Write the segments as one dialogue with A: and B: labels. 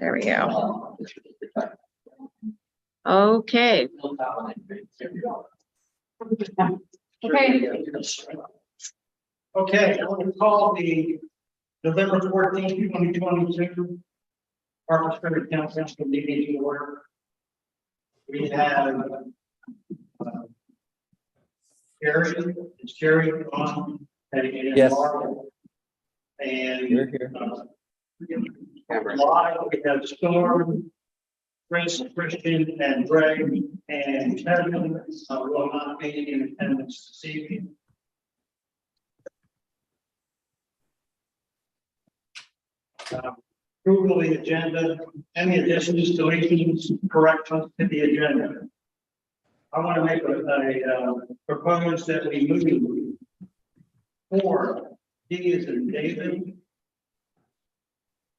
A: There we go. Okay.
B: Okay, I want to call the November 14th, 2022 Harpers Ferry Town Council meeting to order. We have Jerry on,
C: Yes.
B: and
C: You're here.
B: live, we have Storm, Chris, Christian, and Greg, and Kevin will not be in attendance this evening. Approval of the agenda, any additions, deletions, corrections to the agenda. I want to make a propose that we move for D is in David,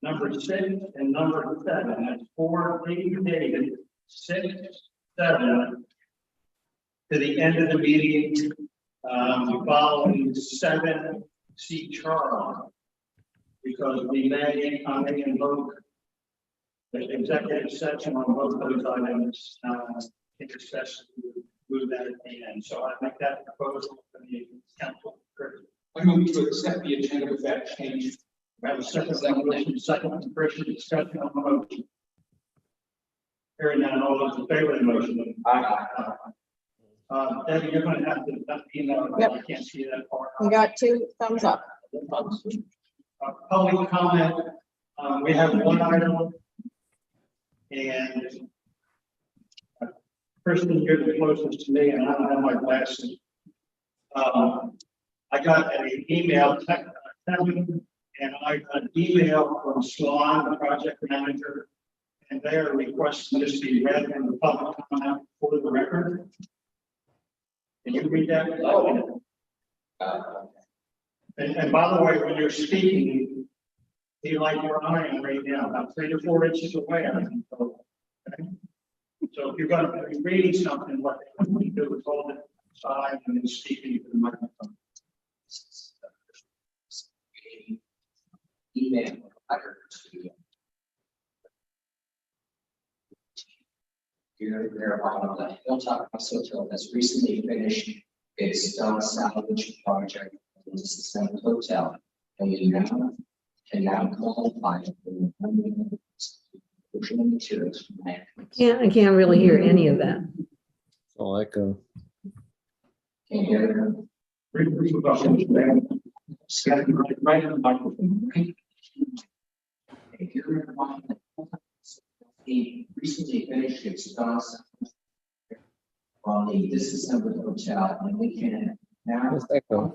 B: number 6 and number 7. That's 4 D David, 6, 7 to the end of the meeting, following 7 C Charles. Because we may invoke the executive session on both those items, intercession to move that at the end. So I make that proposal for the council.
D: I move to accept the agenda with that change.
B: We have a second Christian discussion on the motion. Hearing none, all those in favor of the motion?
D: Aye.
B: Debbie, you're going to have to,
A: Yep.
B: I can't see that part.
A: We got 2 thumbs up.
B: Public comment, we have one item. And Kristen, you're the closest to me, and I don't have my glasses. I got an email, and I got an email from Swan, the project manager, and they are requesting this be read in the public comment for the record. Can you read that? And by the way, when you're speaking, be like where I am right now, about 3 to 4 inches away. Okay? So if you're going to be reading something, what you do is hold it aside and then speaking to the microphone.
E: Email letter to you're on the Hilltop House Hotel that's recently finished its stone salvage project in the Summit Hotel, and we now can qualify for materials from that.
F: I can't really hear any of that.
C: So like
E: Can you hear
B: Right in the microphone.
E: He recently finished its stone salvage from the Disassembled Hotel, and we can now
C: Just echo.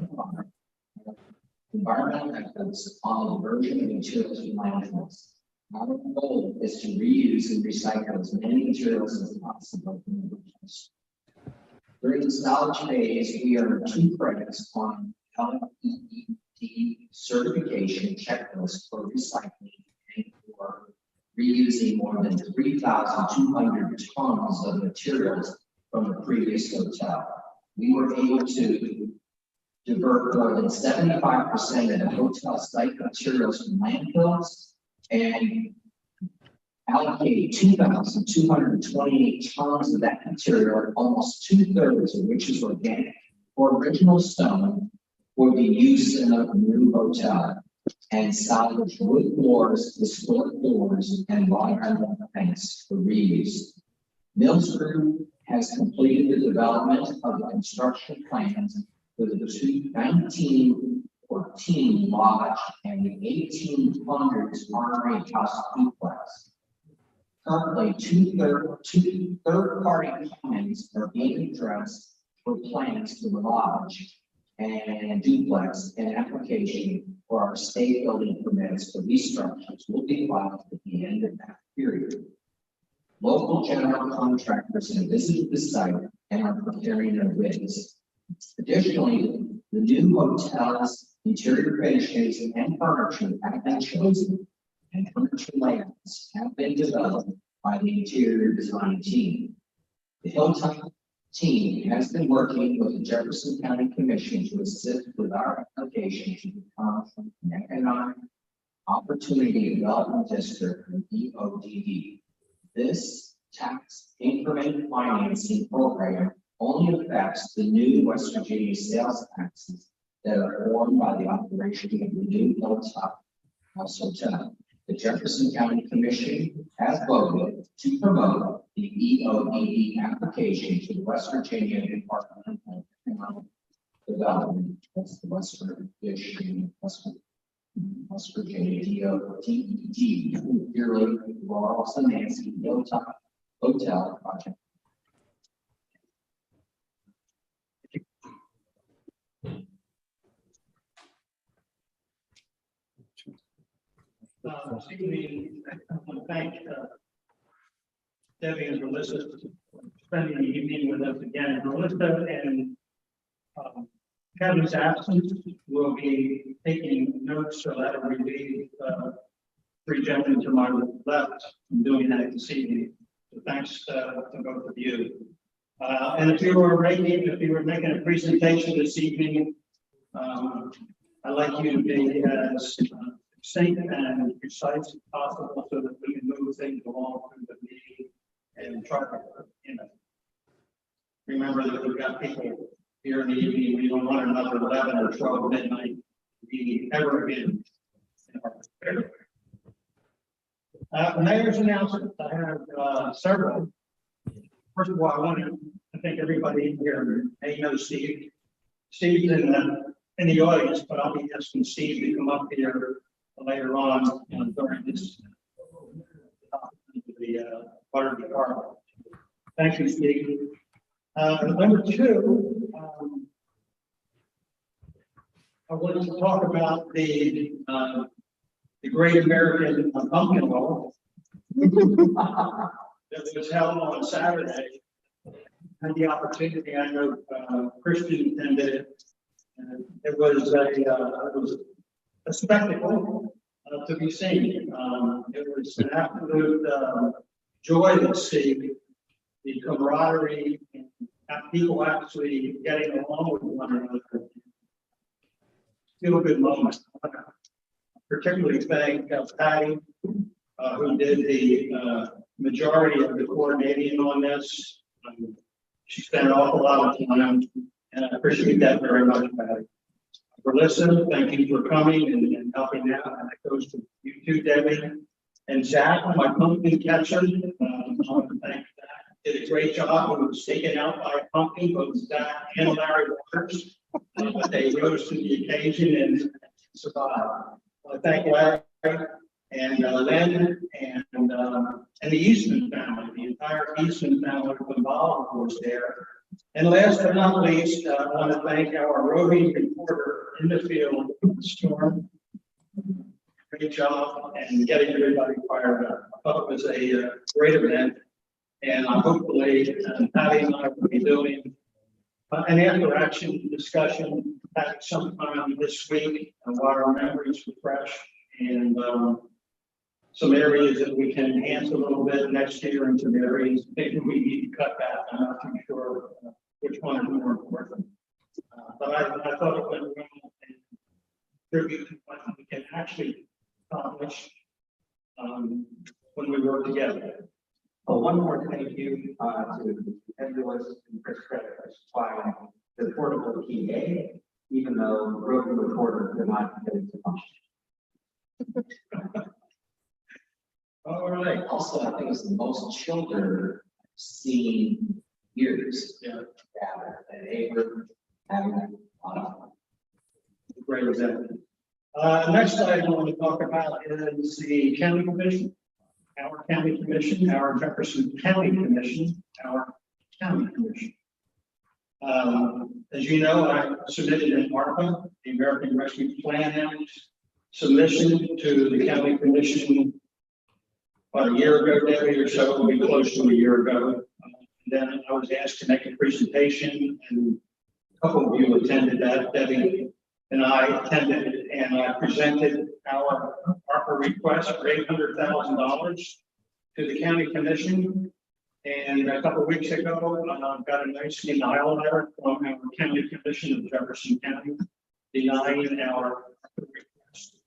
E: environmental efforts on the diversion of materials from landfills. Our goal is to reuse and recycle as many materials as possible. During the salvage phase, we earned 2 credits on LEED certification checklist for recycling and for reusing more than 3,200 tons of materials from the previous hotel. We were able to divert more than 75% of the hotel site materials from landfills and allocate 2,228 tons of that material, almost 2/3 of which is organic or original stone, for the use in a new hotel, and salvage wood floors, historic doors, and water tanks for reuse. Mills Group has completed the development of the construction plans for the 1914 lodge and the 1800s Armory House duplex. Currently, two third-party plans are being addressed for plans for the lodge and duplex, and application for our state building permits for these structures will be filed at the end of that period. Local general contractors have visited the site and are preparing their bids. Additionally, the new hotel's interior finishes and furniture have been chosen, and furniture layouts have been developed by the interior design team. The Hilltop team has been working with the Jefferson County Commission to assist with our application to become an economic Opportunity Development District, EODD. This tax increment financing program only affects the new West Virginia sales taxes that are formed by the operation of the new Hilltop House Hotel. The Jefferson County Commission has voted to promote the EODD application to the West Virginia Department of Economic Development. That's the West Virginia DOTED, dearly Laurel and Nancy Hilltop Hotel project.
B: Evening, I want to thank Debbie and Melissa for spending the evening with us again. Melissa and Kevin's absence will be taking notes, so that will relieve three gentlemen to my left from doing that this evening. So thanks to both of you. And if you were making a presentation this evening, I'd like you to be as succinct and precise as possible so that we can move things along through the meeting and try to, remember that we've got people here in the evening. We don't want another 11 or 12 midnight meeting ever again. Mayor's announcements. I have several. First of all, I want to thank everybody here. Hey, know Steve. Steve's in the audience, but I'll be asking Steve to come up here later on during this the water department. Thank you, Steve. Number two, I wanted to talk about the Great American Pumpkin Roll that was held on Saturday. Had the opportunity, I know Christian attended it. It was a spectacle to be seen. It was an absolute joy to see the camaraderie and people actually getting along with one another. Feel a good moment. Particularly thank Patty, who did the majority of the coordinating on this. She spent an awful lot of time, and I appreciate that very much, Patty. For listening, thank you for coming and helping out. And that goes to you too, Debbie. And Zach, my pumpkin catcher, I want to thank Zach. Did a great job. He was taken out by a pumpkin, both Zach and Larry Waters. But they rose to the occasion and survived. I thank Larry and Len and the Eastman family, the entire Eastman family was involved, of course, there. And last but not least, I want to thank our roving reporter in the field, Storm. Great job and getting everybody fired up. I thought it was a great event, and hopefully Patty and I will be doing an after action discussion at sometime this week while our memories refresh and some areas that we can enhance a little bit next year and some areas maybe we need to cut back. I'm not too sure which one is more important. But I thought it went well and tribute to what we can actually accomplish when we work together.
G: Oh, one more thank you to Angela and Chris Credit for supplying the portable PA, even though the roving reporter could not get it to function.
B: All right.
E: Also, I think it was the most children seen years.
B: Yeah.
E: And they were having
B: Great event. Next item I want to talk about is the county commission, our county commission, our Jefferson County Commission, our county commission. As you know, I submitted an ARPA, the American Rescue Plan Act submission to the county commission about a year ago, Debbie, or so. It'll be close to a year ago. Then I was asked to make a presentation, and a couple of you attended that. Debbie and I attended it, and I presented our ARPA request for $800,000 to the county commission. And a couple of weeks ago, I got a nice denial letter from our county commission of Jefferson County denying our request.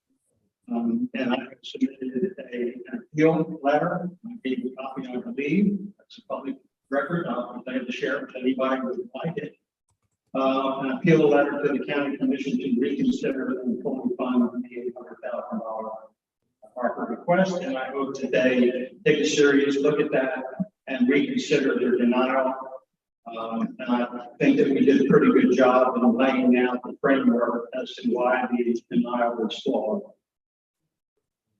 B: And I submitted an appeal letter. I gave you a copy, I believe. That's a public record. I'll be glad to share it with anybody who would like it. An appeal letter to the county commission to reconsider and fully fund the $800,000 ARPA request. And I hope today take a serious look at that and reconsider their denial. And I think that we did a pretty good job in laying out the framework as to why the denial was flawed.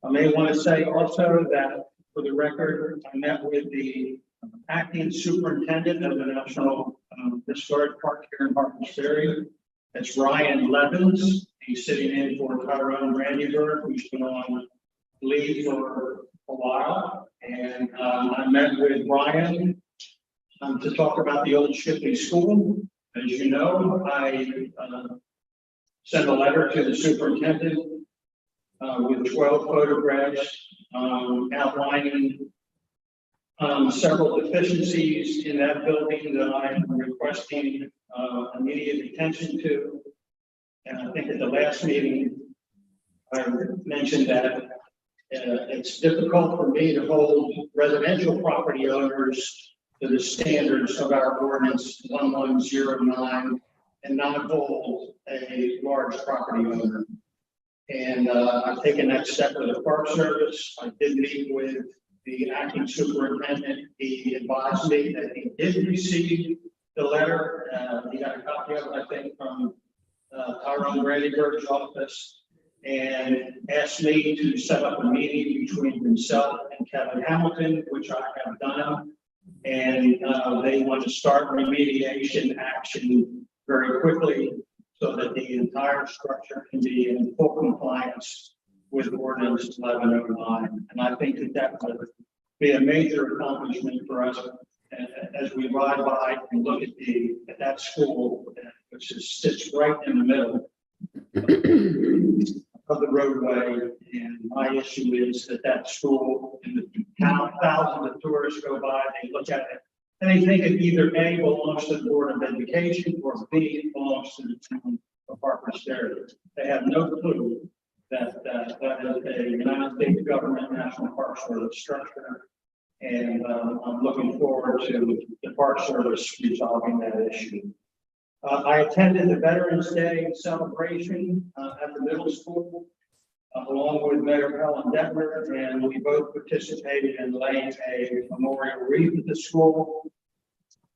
B: I may want to say also that, for the record, I met with the acting superintendent of the National Historic Park here in Harpers Ferry. That's Ryan Levins. He's sitting in for Tyrone Brandyberg, who's been on leave for a while. And I met with Ryan to talk about the old Shipley School. As you know, I sent a letter to the superintendent with 12 photographs outlining several deficiencies in that building that I'm requesting immediate attention to. And I think at the last meeting, I mentioned that it's difficult for me to hold residential property owners to the standards of our ordinance 1109 and not hold a large property owner. And I've taken that step with the Park Service. I did meet with the acting superintendent. He advised me that he did receive the letter. He got a copy of it, I think, from Tyrone Brandyberg's office, and asked me to set up a meeting between himself and Kevin Hamilton, which I have done. And they want to start remediation action very quickly so that the entire structure can be in full compliance with ordinance 1109. And I think that that would be a major accomplishment for us as we ride by and look at that school, which sits right in the middle of the roadway. And my issue is that school, and the thousands of tourists go by, they look at it, and they think it either A, belongs to the Board of Education, or B, it belongs to the town of Harpers Ferry. They have no clue that is a United States government National Park Service structure. And I'm looking forward to the Park Service resolving that issue. I attended the Veterans Day celebration at the middle school, along with Mayor Helen Detmer, and we both participated in laying a memorial wreath at the school.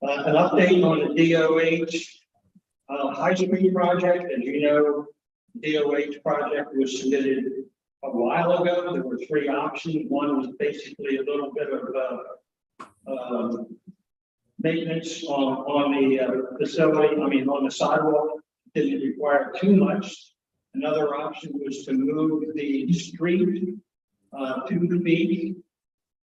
B: An update on the DOH High Street project. As you know, DOH project was submitted a while ago. There were three options. One was basically a little bit of maintenance on the facility, on the sidewalk. Didn't require too much. Another option was to move the street 2 feet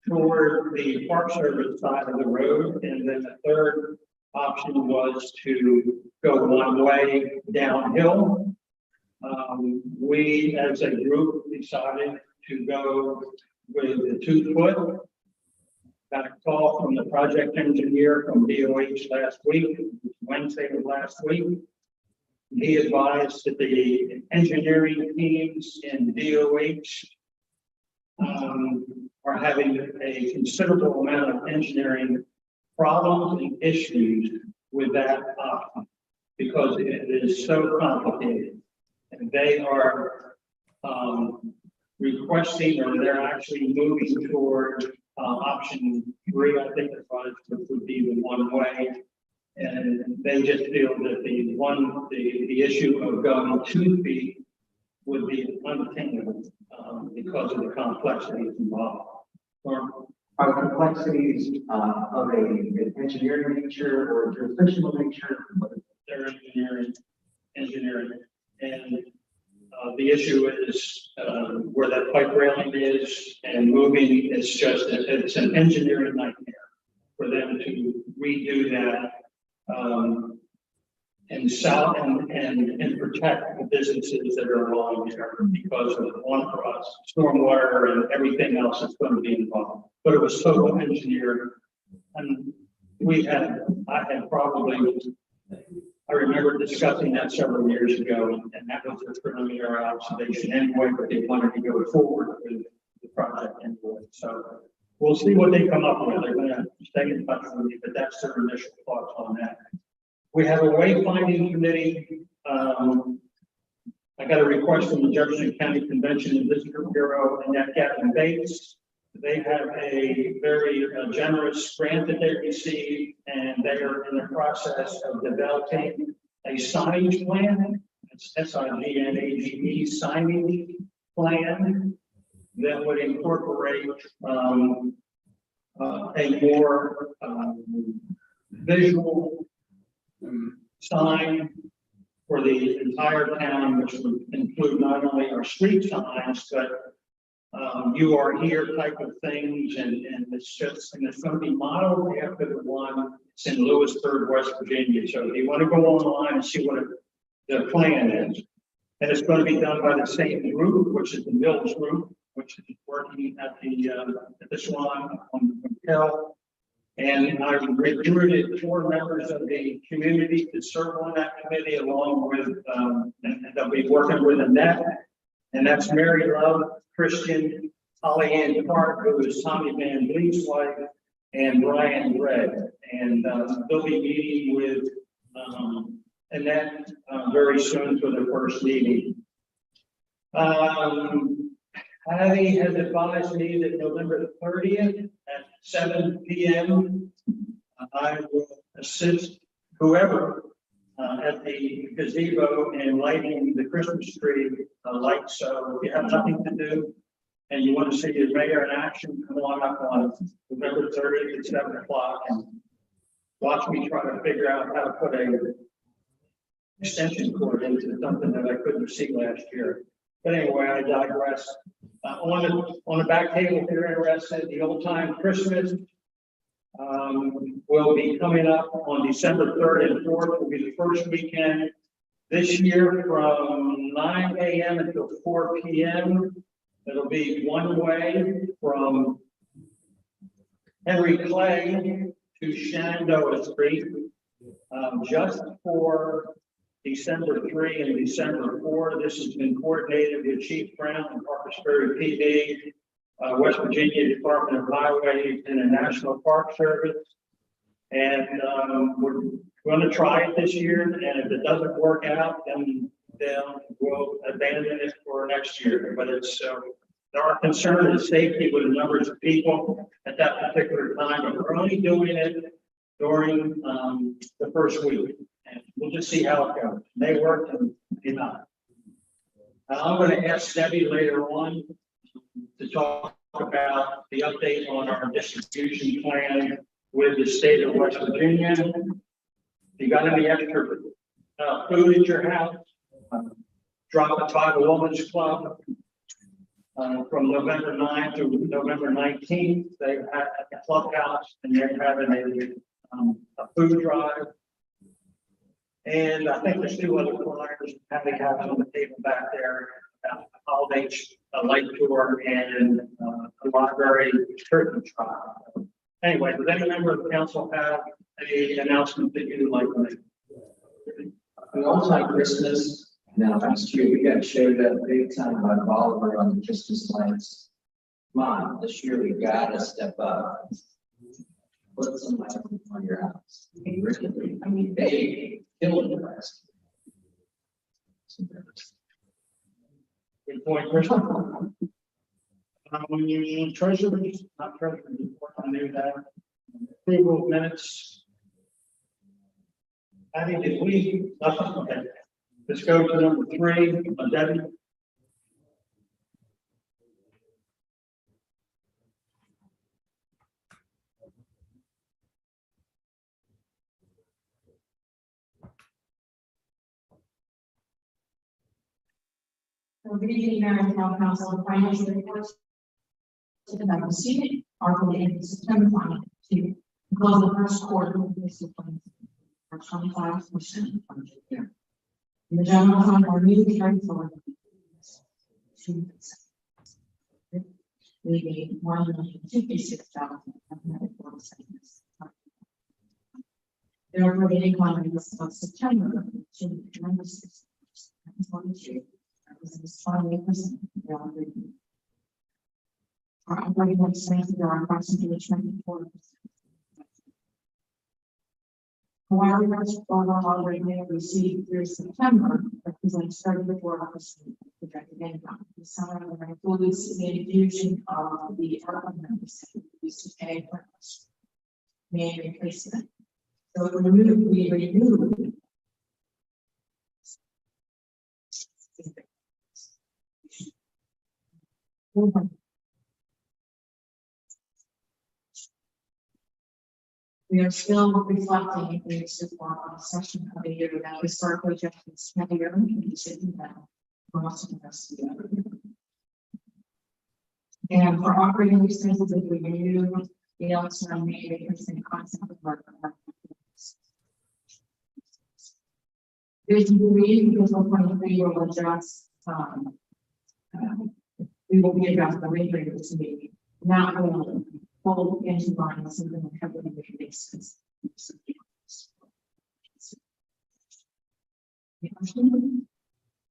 B: toward the Park Service side of the road. And then the third option was to go one way downhill. We as a group decided to go with the 2 foot. Got a call from the project engineer from DOH last week, Wednesday of last week. He advised that the engineering teams in DOH are having a considerable amount of engineering problems and issues with that option because it is so complicated. And they are requesting, or they're actually moving toward option 3, I think it was, which would be the one way. And they just feel that the issue of going 2 feet would be unattainable because of the complexities involved.
G: Are the complexities of an engineering nature or jurisdictional nature?
B: They're engineering, and the issue is where that pipe railing is, and moving is just it's an engineering nightmare for them to redo that and protect the businesses that are along there because of one for us, stormwater and everything else that's going to be involved. But it was total engineered, and I had probably I remember discussing that several years ago, and that was a preliminary observation anyway, but they wanted to go forward with the project anyway. So we'll see what they come up with. They're gonna stay in touch with me, but that's their initial thoughts on that. We have a wayfinding committee. I got a request from the Jefferson County Convention and District Bureau and that Captain Bates. They have a very generous grant that they received, and they are in the process of developing a signage plan. It's SIGNAGE signage plan that would incorporate a more visual sign for the entire town, which would include not only our street signs, but you are here type of things, and it's going to be modeled after the one that's in Lewisburg, West Virginia. So if you want to go online and see what the plan is, and it's going to be done by the same group, which is the Mills Group, which is working at the Swan on the Hill. And I recruited 4 members of the community to serve on that committee, along with, and they'll be working with Annette, and that's Mary Love, Christian, Holly Ann Clark, who is Tommy Van Vliet's wife, and Brian Gregg. And they'll be meeting with Annette very soon for their first meeting. Patty has advised me that November 30th at 7 p.m. I will assist whoever at the gazebo and lighting the Christmas tree lights. So if you have nothing to do and you want to see your mayor in action, come on up on November 30th at 7 o'clock and watch me try to figure out how to put a extension cord into something that I couldn't see last year. But anyway, I digress. On the back table, if you're interested, the Old Time Christmas will be coming up on December 3rd and 4th. Will be the first weekend this year from 9 a.m. until 4 p.m. It'll be one way from Henry Clay to Shenandoah Street, just for December 3 and December 4. This has been coordinated with Chief Brown and Parkersburg PD, West Virginia Department of Highway and the National Park Service. And we're going to try it this year. And if it doesn't work out, then we'll abandon it for next year. But it's our concern is safety with the numbers of people at that particular time. But we're only doing it during the first week. And we'll just see how it goes. May work and may not. I'm going to ask Debbie later on to talk about the update on our distribution plan with the state of West Virginia. If you got any extra food at your house, drop it by the Women's Club from November 9th to November 19th. They have at the clubhouse, and they're having a food drive. And I think there's 2 other flyers that they have on the table back there about the holiday light tour and the library turkey trial. Anyway, does any member of the council have any announcement that you'd like to make?
E: We all like Christmas. Now, last year we got showed up big time by Bolivar on the Christmas lights. Come on, this year we gotta step up. Put some lights on your house. I mean, they killed the rest.
B: Good point, Christian. Treasurers, not treasurers, I knew that. Approval of minutes. I think if we, okay, let's go to number 3, Debbie.
H: Good evening, Mayor and Town Council. Financial reports to the bank received are for the end of September 2022. Close the first quarter of this for 25% from the year. In the general fund, our new carry forward 2%. We made $156,547. Therefore, the income of September to 96.22 represents 28%. Our operating expenses are approximately 24%. However, overall revenue received through September represents 34% of projected income. The summary includes the infusion of the ARPA members used to pay for main replacement. So we renewed. We are still reflecting a support on session of a year that historically judgments heavier and sitting down for most of the rest of the other year. And for operating expenses, if we renew the also made a percent concept of our. Vision 3, fiscal 23 will adjust, we will be adjusting the rate rate this meeting, not will full into line something that heavily basis.
G: Is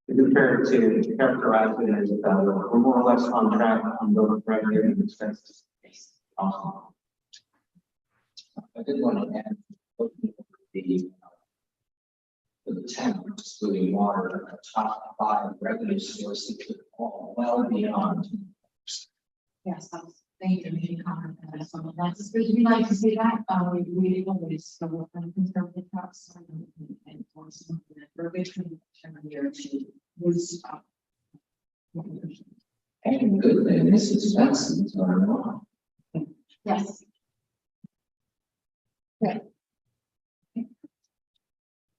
G: it fair to characterize it as we're more or less on track on both revenue and expenses? Awesome.
E: I did want to add, looking at the 10, excluding water, the top 5 revenue sources are all well beyond.
H: Yes, thank you, making comment on that. So that's good. We like to see that. We always go with conservative cuts and for some of the verbiage from the year to boost up.
E: And good thing this expenses are wrong.
H: Yes.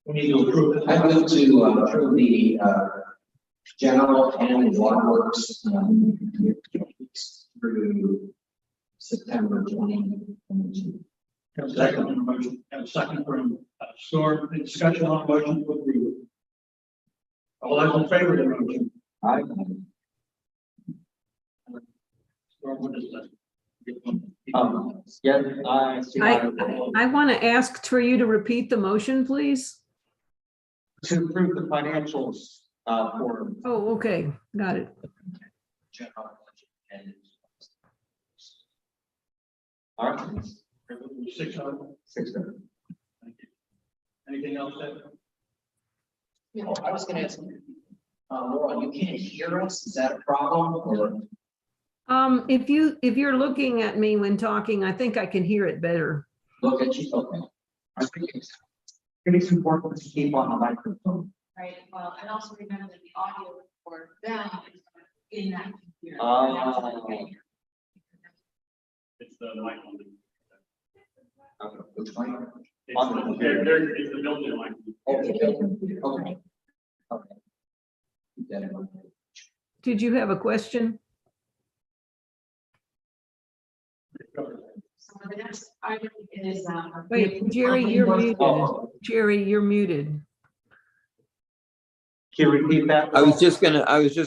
B: We need to approve it.
E: I move to approve the general and waterworks through September 2022.
B: Have a second on the motion. Have a second from Storm. Discussion on the motion to approve. All those in favor of the motion?
E: Aye.
B: Storm, what is that?
G: Yes,
F: I want to ask for you to repeat the motion, please.
G: to approve the financials for
F: Oh, okay, got it.
E: General budget and.
G: all right,
B: 6 on.
G: 6.
B: Thank you. Anything else, Ed?
E: Oh, I was gonna ask, Laura, you can't hear us, is that a problem, or?
F: If you're looking at me when talking, I think I can hear it better.
E: Look at you, okay.
G: I think it's important to keep on the microphone.
H: Right, well, and also remember that the audio for them is in that computer.
B: It's the mic on the.
E: Okay, which one?
B: It's it's the built-in mic.
E: Okay. Okay. Keep that in mind.
F: Did you have a question?
H: So the next item is,
F: Wait, Jerry, you're muted.
E: Oh,
F: Jerry, you're muted.
G: Can you repeat that?
C: I was just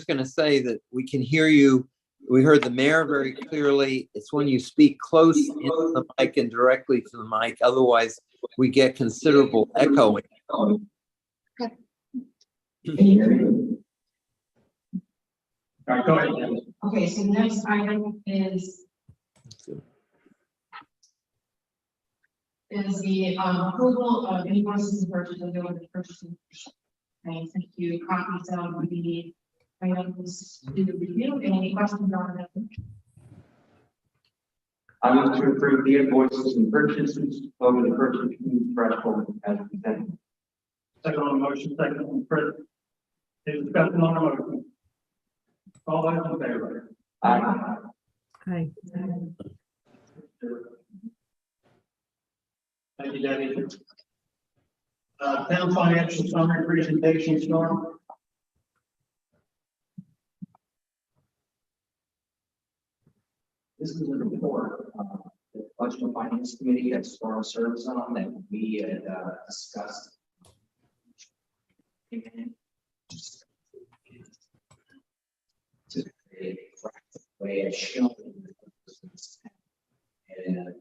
C: gonna say that we can hear you. We heard the mayor very clearly. It's when you speak close into the mic and directly to the mic. Otherwise, we get considerable echoing.
E: Can you hear me?
B: All right, go ahead.
H: okay, so the next item is the approval of invoices and purchases of the purchasing. Okay, thank you. Copies of the items to review. Any questions on that?
G: I move to approve the invoices and purchases over the purchasing threshold as presented.
B: Second on the motion, second on the Chris. Any discussion on the motion? All those in favor?
G: Aye.
F: Hi.
B: Thank you, Debbie. Town financial summary presentation, Storm.
E: This is a report, the Budget and Finance Committee that Storm serves on that we had discussed. To a practical way of showing. And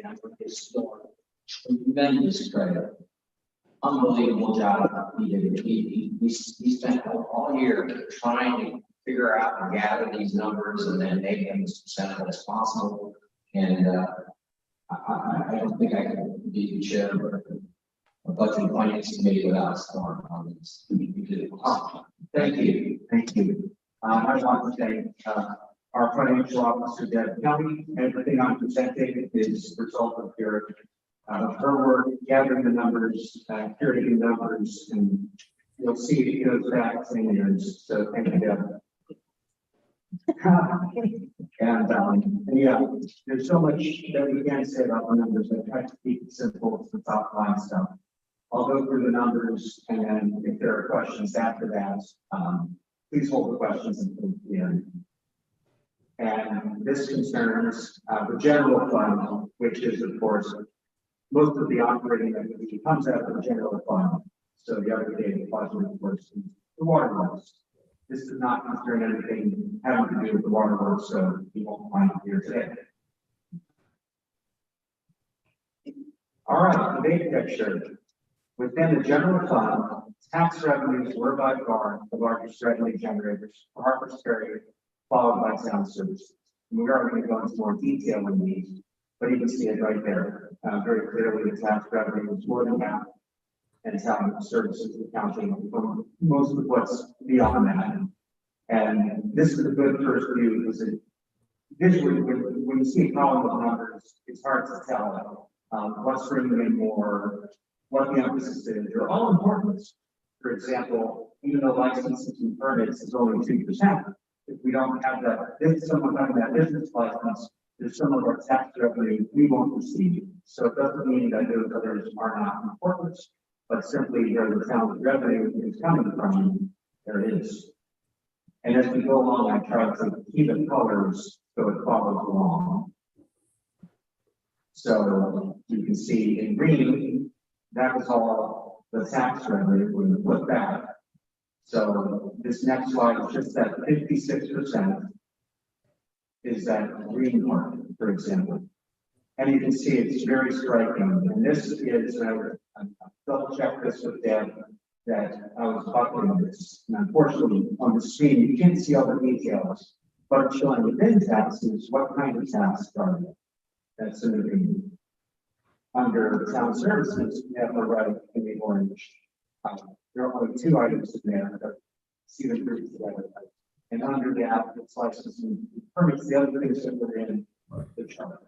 E: I put this Storm tremendous credit. Unbelievable job he did. He spent all year trying to figure out and gather these numbers and then make them as presentable as possible. And I don't think I could be the chair of a budget and finance committee without Storm on this.
G: Thank you, thank you. I want to thank, our financial officer, Deb Kelly. Everything I'm presenting is the result of her work, gathering the numbers, curating the numbers, and you'll see it goes back 10 years. So thank you, Deb. And yeah, there's so much that we can say about the numbers. I try to keep it simple to the top line stuff. I'll go through the numbers, and then if there are questions after that, please hold the questions until the end. And this concerns the general fund, which is, of course, most of the operating activity comes out of the general fund. So the other day, budget, of course, is the waterworks. This does not concern anything having to do with the waterworks, so you won't find it here today. All right, the big picture. Within the general fund, tax revenues were by far the largest revenue generators for Harpers Ferry, followed by town services. And we are going to go into more detail in these, but you can see it right there. Very clearly, the tax revenue is more than half, and town services accounting for most of what's beyond that. And this is a good first view because it visually, when you see a column of numbers, it's hard to tell what's bringing in more, what the emphasis is. They're all important. For example, even though licenses and permits is only 2%, if we don't have that, if someone having that business license, there's some of our tax revenue we won't receive. So it doesn't mean that those others are not important, but simply where the town's revenue is coming from, there it is. And as we go along, I try to keep the colors so it follows along. So you can see in green, that was all the tax revenue when we flip back. So this next slide is just that 56% is that green part, for example. And you can see it's very striking. And this is, I double checked this with Deb, that I was buckling this. And unfortunately, on the screen, you can't see all the details, but it's showing within taxes, what kind of tax are they? That's in the green. Under town services, we have the right in the orange. There are only two items in there, but see them grouped together. And under the applicant's license and permits, the other things that were in the chart.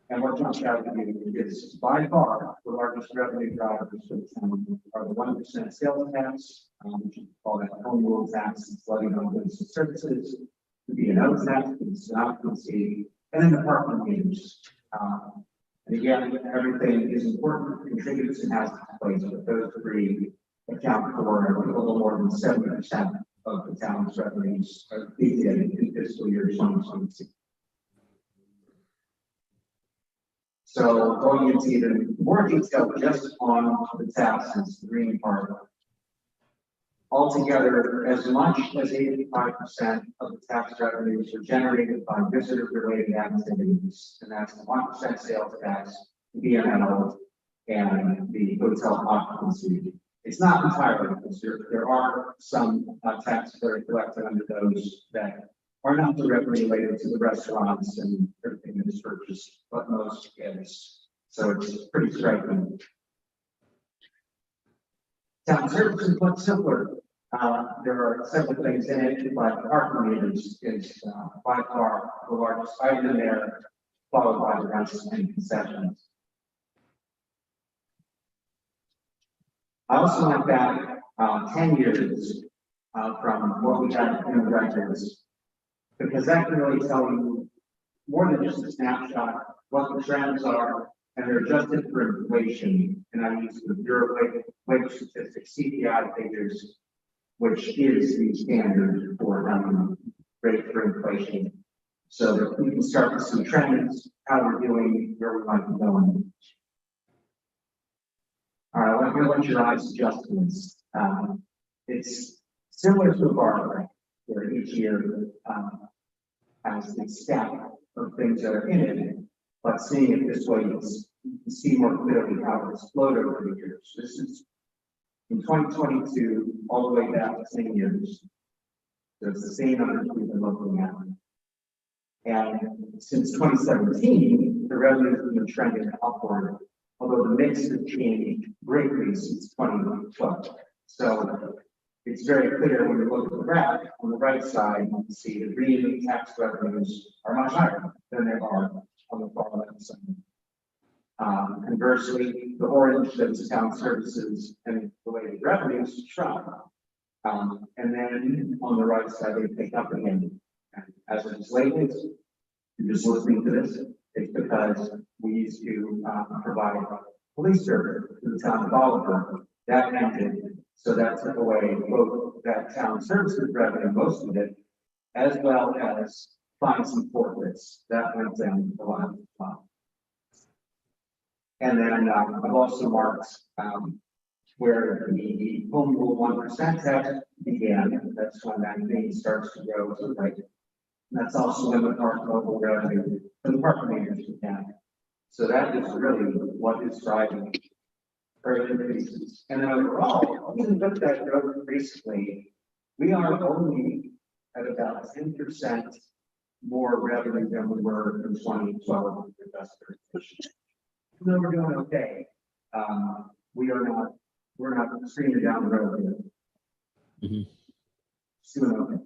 G: And what jumps out at you is by far the largest revenue drivers for the town are the 1% sales tax, which we call that home rule tax, it's levied on goods and services, the B&O tax, it's occupancy, and then the parking meters. And again, everything is important, contributes and has its place, but those three account for a little more than 70% of the town's revenues in fiscal year 2022. So going into even more detail just on the taxes, the green part. Altogether, as much as 85% of the tax revenues are generated by visitor-related activities, and that's the 1% sales tax, B&O, and the hotel occupancy. It's not entirely because there are some taxes that are collected under those that are not directly related to the restaurants and everything that is purchased, but most is. So it's pretty striking. Town services much simpler. There are several things in it, but parking meters is by far the largest item in there, followed by the rents and concessions. I also went back 10 years from what we had in the records, because that can really tell you more than just a snapshot what the trends are, and they're adjusted for inflation. And I use the Bureau of Labor Statistics CPI figures, which is the standard for rate for inflation. So that we can start to see trends, how we're doing, where we might be going. All right, I'm going to let your eyes adjustments. It's similar to a bar graph, where each year has the stack of things that are in it, but seeing it this way, it's can see more clearly how it's flowed over the years. This is in 2022, all the way back 10 years. So it's the same numbers we've been looking at. And since 2017, the revenue has been trending upward, although the mix has changed greatly since 2012. So it's very clear when you look at the graph on the right side, you can see the green tax revenues are much higher than they are on the far left side. Conversely, the orange shows town services and related revenues shrunk. And then on the right side, they pick up again. And as it is labeled, you're just listening to this, it's because we used to provide police service to the town of Oliver. That ended, so that took away both that town services revenue, most of it, as well as fines and forfeits. That went down a lot. And then I've also marked where the home rule 1% tax began. That's when that thing starts to grow to the right. That's also when the park mobile revenue for the park managers began. So that is really what is driving further increases. And then overall, even with that growth recently, we are only at about 10% more revenue than we were in 2012 investors. Even though we're doing okay, we're not screaming down the road here.
C: Mhm.
G: Soon okay.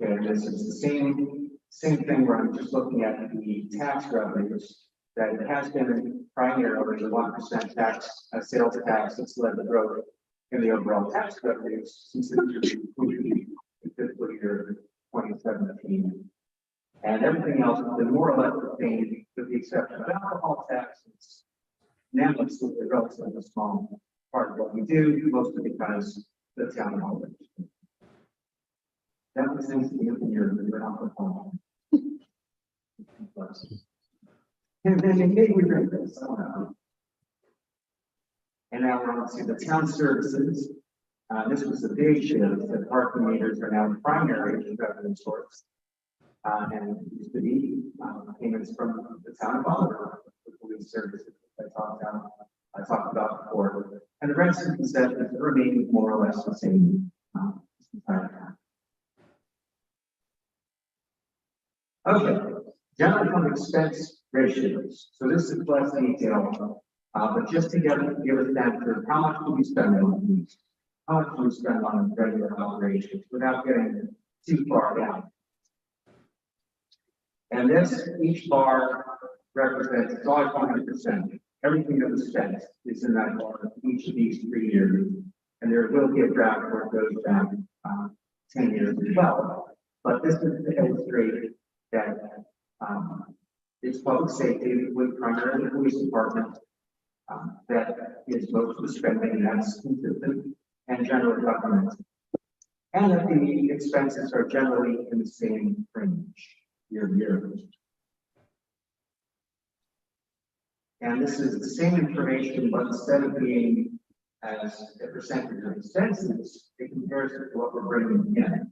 G: Okay, this is the same thing where I'm just looking at the tax revenues, that it has been primarily the 1% tax, sales tax that's led the growth in the overall tax revenues since the fiscal year 2017. And everything else has been more or less the same, with the exception of alcohol taxes. Now it's a relatively small part of what we do, mostly because the town hall. That was things to be in your alcohol. And then maybe we drink this, I don't know. And now we're on to the town services. This was a big shift, that parking meters are now the primary revenue source. And it used to be payments from the town of Oliver, the police services I talked about before. And the rest of the set is remaining more or less the same this entire time. Okay, general fund expense ratios. So this is less detailed, but just to give a sense of how much do we spend on these, how much do we spend on regular operations without getting too far down. And this, each bar represents, it's always 100%. Everything that was spent is in that bar each of these 3 years. And there will be a graph where it goes back 10 years as well. But this is to illustrate that it's public safety with primarily the police department that is most of the spending, and that's consistent, and general government. And that the expenses are generally in the same range year to year. And this is the same information, but instead of being as a percentage of expenses, it compares it to what we're bringing in.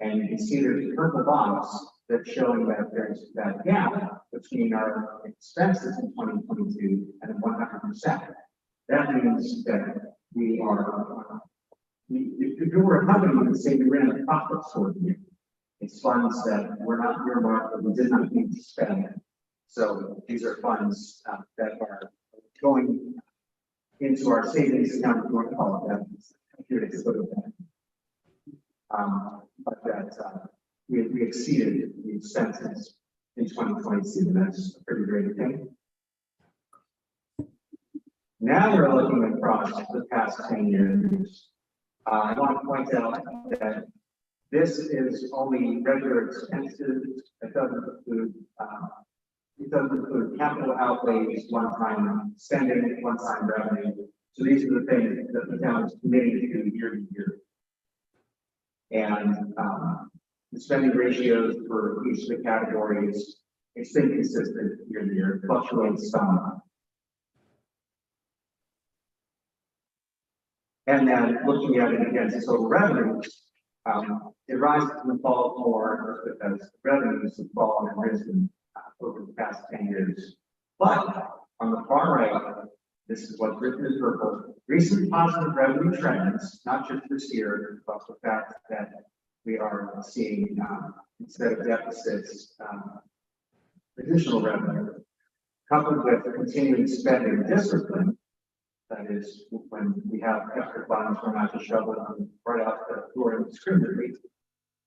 G: And you can see there's a purple box that's showing that there's that gap between our expenses in 2022 and 100%. That means that we are, if you were a company that say we ran a profit for the year, it's funds that were not earmarked, but we did not need to spend. So these are funds that are going into our savings account, if you want to call it that. Here it is, sort of that. But that we exceeded the expenses in 2022, and that's a pretty great thing. Now we're looking across the past 10 years. I want to point out that this is only regular expenses. It doesn't include capital outlays, one-time spending, one-time revenue. So these are the things that the town is committed to year to year. And the spending ratios for each of the categories, it's been consistent year to year, fluctuates some. And then looking at it against total revenues, it rises and falls more because revenues have fallen and risen past 10 years. But on the far right, this is what's written in purple. Recent positive revenue trends, not just this year, but the fact that we are seeing, instead of deficits, additional revenue, coupled with continuing spending discipline. That is, when we have extra funds, we're not just shoveling them right out the floor indiscriminately,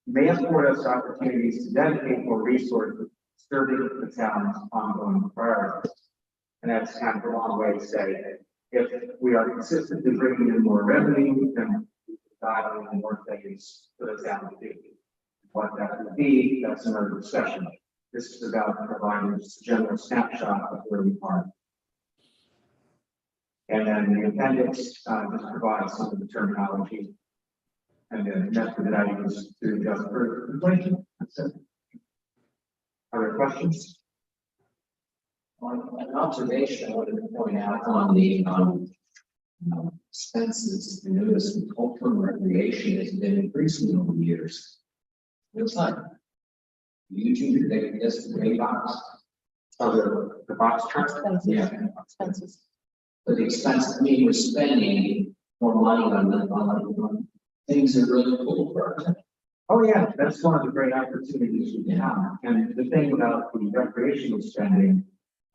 G: may afford us opportunities to dedicate more resources serving the town's ongoing priorities. And that's kind of a long way to say, if we are consistently bringing in more revenue, then we got more things for the town to do. What that would be, that's another discussion. This is about providing just a general snapshot of where we are. And then the appendix just provides some of the terminology and the method that I use to adjust for inflation. That's it. Other questions?
E: An observation I wanted to point out on the expenses, I noticed the culture and recreation has been increasing over the years. Looks like YouTube, they just the gray box.
G: Oh, the box chart?
E: Yeah.
A: Expenses.
E: But the expense, I mean, we're spending more money on things that are really cool for our town.
G: Oh, yeah, that's one of the great opportunities we have. And the thing about the recreational spending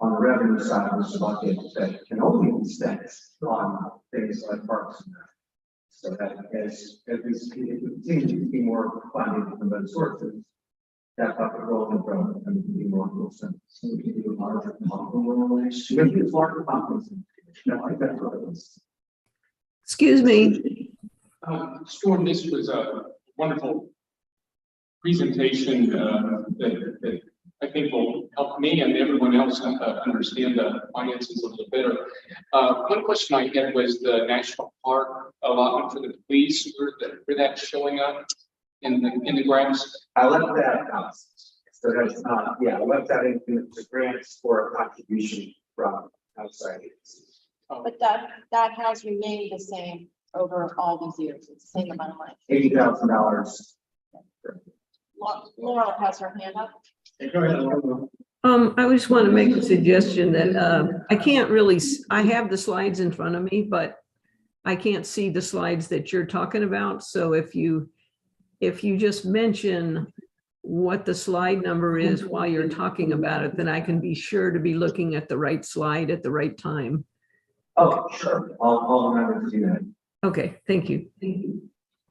G: on the revenue side of the bucket that can only be spent on things like parks. So that as we continue to see more funding from those sources, that bucket will grow and be more wholesome.
E: So we can do a larger comparable next year.
G: Maybe it's larger conference. I think that's what it is.
F: Excuse me.
D: Storm, this was a wonderful presentation that I think will help me and everyone else understand the finances a little better. One question I had was the national park allotment for the police, where that's showing up in the graphs.
G: I left that out. So that's not, yeah, I left that in the grants for a contribution from outside.
A: But that has remained the same over all these years. It's the same amount of money.
G: $80,000.
A: Laura has her hand up.
B: Go ahead.
F: I just want to make a suggestion that I can't really, I have the slides in front of me, but I can't see the slides that you're talking about. So if you just mention what the slide number is while you're talking about it, then I can be sure to be looking at the right slide at the right time.
G: Oh, sure. I'll remember to do that.
F: Okay, thank you.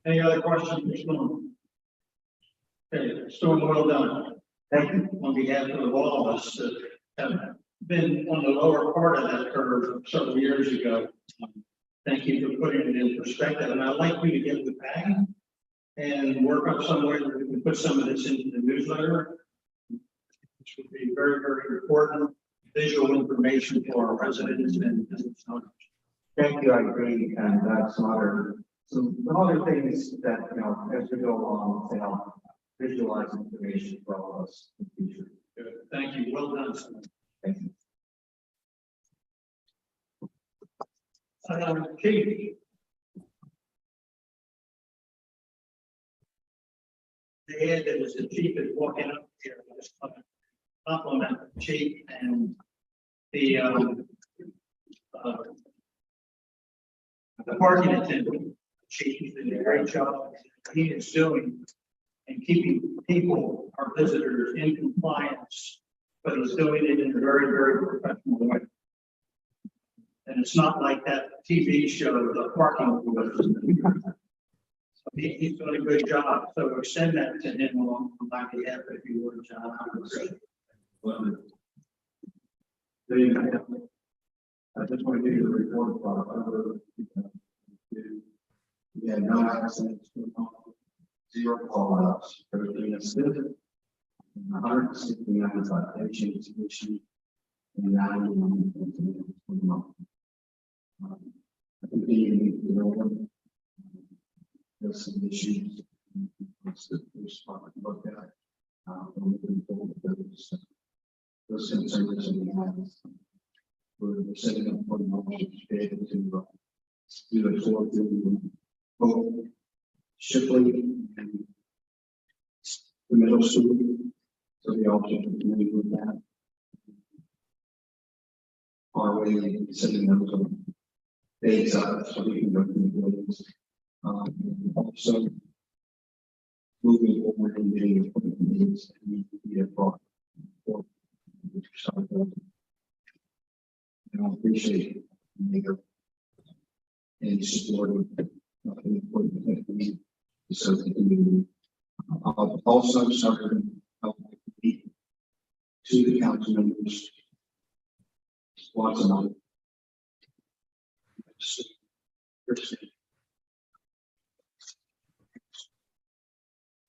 B: Any other questions for Storm? Okay, Storm, well done.
G: Thank you.
B: On behalf of all of us that have been on the lower part of that curve several years ago. Thank you for putting it in perspective. And I'd like you to get the bag and work up some way that we can put some of this into the newsletter, which would be very, very important visual information for our residents and business owners.
G: Thank you. I agree. And some other things that, as we go along to help visualize information for all of us in the future.
B: Good. Thank you. Well done, sir.
G: Thank you.
B: Chief. The ad that was the chief is walking up here. I just want to compliment the chief and the parking attendant. Chief did a great job. He is doing and keeping people, our visitors, in compliance, but he's doing it in a very, very professional way. And it's not like that TV show, the parking. He's doing a good job, so extend that to him on my behalf if you would, John.
G: I just want to give you the report about we had no accidents, 0 call-outs, everything is good. 169 citations issued and 91 I think there's some issues. Look at those concerns that we have. We're setting up for the moment to be able to do the tour through both Shipley and the middle school. So the object of the committee with that. our way of sending them to dates up so we can go through the buildings. And also moving forward and getting appointment meetings and we can be a part for and I appreciate Mayor and support of the appointment that we serve the community. I'll also start to the council members once a month.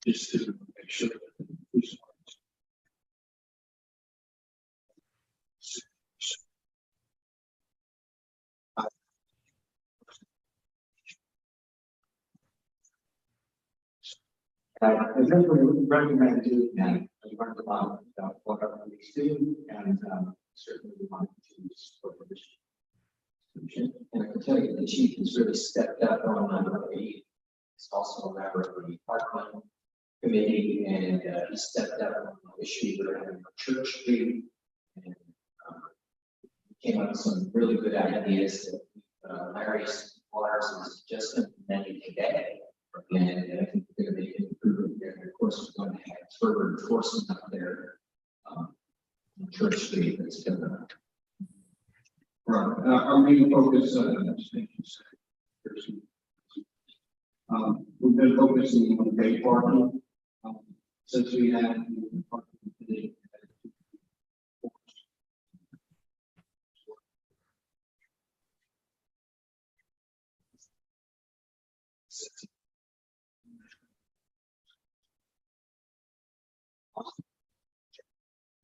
G: Just to make sure that who's I definitely recommend doing that. I learned a lot about what our police do and certainly want to support this.
E: And I can tell you, the chief has really stepped up on the, he's also a member of the parkland committee, and he stepped up on the issue around Church Street. And he came up with some really good ideas that Larry Waters is just implementing today. And I think we're going to make an improvement there. And of course, we're going to have further enforcement up there on Church Street. That's going to.
G: Right. Our main focus, we've been focusing on day parking since we had the parking today.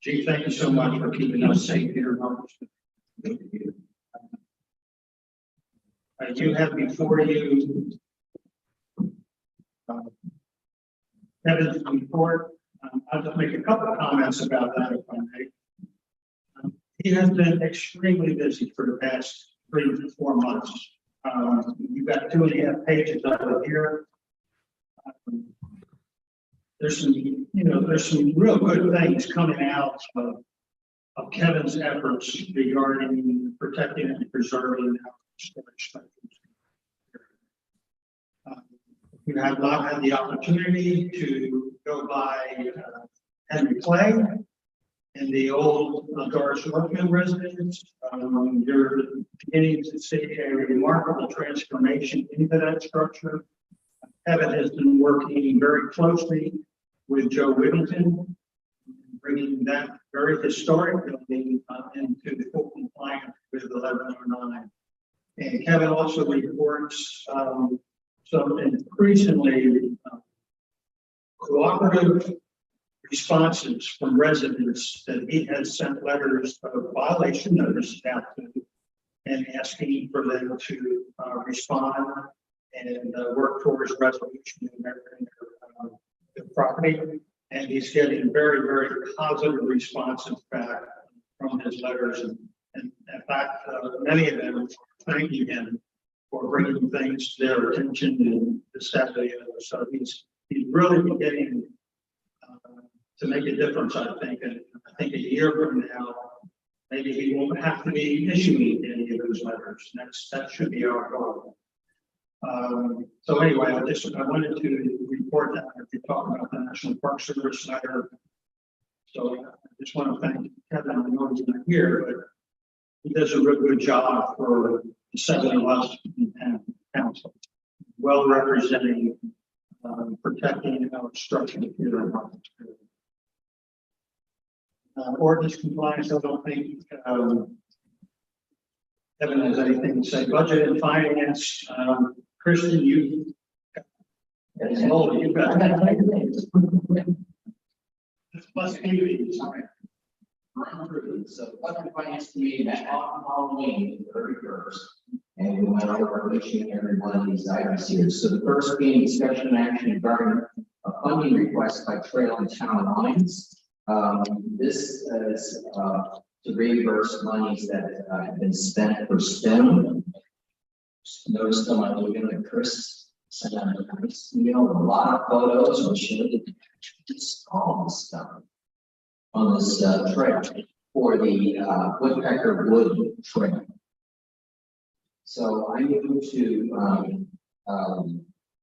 B: Chief, thank you so much for keeping us safe here. You have before you Kevin's report. I'll just make a couple of comments about that if I may. He has been extremely busy for the past 3 to 4 months. You've got 2.5 pages of it here. There's some real good things coming out of Kevin's efforts regarding protecting and preserving our storage structures. You have not had the opportunity to go by Henry Clay in the old Doris Workman residence. You're beginning to see a remarkable transformation into that structure. Kevin has been working very closely with Joe Whittington, bringing that very historic building into the full compliance with 1109. And Kevin also reports some increasingly cooperative responses from residents that he has sent letters of violation notices out to and asking for them to respond and work towards resolution in their property. And he's getting very, very positive responses back from his letters. And in fact, many of them thanking him for bringing things to their attention and the steadily. So he's really beginning to make a difference, I think. And I think a year from now, maybe he won't have to be issuing any of those letters. That should be our goal. So anyway, I wanted to report that if you're talking about the National Park Service letter. So I just want to thank Kevin. I know he's not here, but he does a real good job for the 7 of us in council, well representing, protecting our structure here in Rochester. Ordinance compliance, I don't think Kevin has anything to say. Budget and finance, Kristen, you got this must be sorry.
E: So the Budget and Finance Committee met on Halloween, the 31st, and we went over issuing every one of these items here. So the first being discussion and action regarding a funding request by Trail and Town Lines. This is to reimburse monies that have been spent for STEM. Notice on my looking at Chris sent out a nice email, a lot of photos, and showed just all the stuff on this trail. for the Woodpecker Wood Trail. So I move to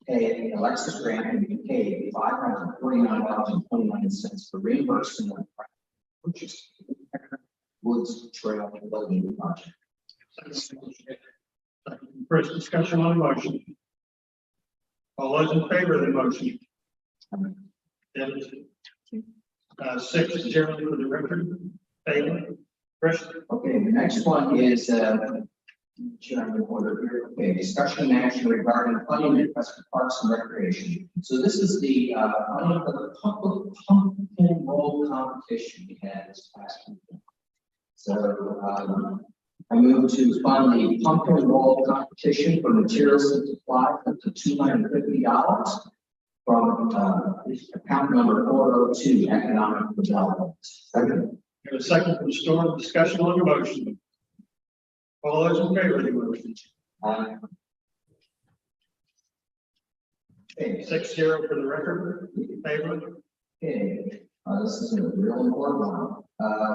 E: pay Alexis Grant and pay $549.29 for reimbursement of purchase Woodpecker Woods Trail building project.
B: First discussion on the motion. All those in favor of the motion? Dennis? 6-0 for the record. Taylor? Chris?
E: Okay, the next one is, Chairman order here. Okay, discussion and action regarding funding request for Parks and Recreation. So this is the funding for the pumpkin roll competition we had this past weekend. So I move to fund the pumpkin roll competition for materials and supplies up to $250 from account number 402 Economic Development. Second.
B: Got a second from Storm. Discussion on the motion. All those in favor of the motion?
E: Okay,
B: 6-0 for the record. In favor?
E: okay. This is a real important one.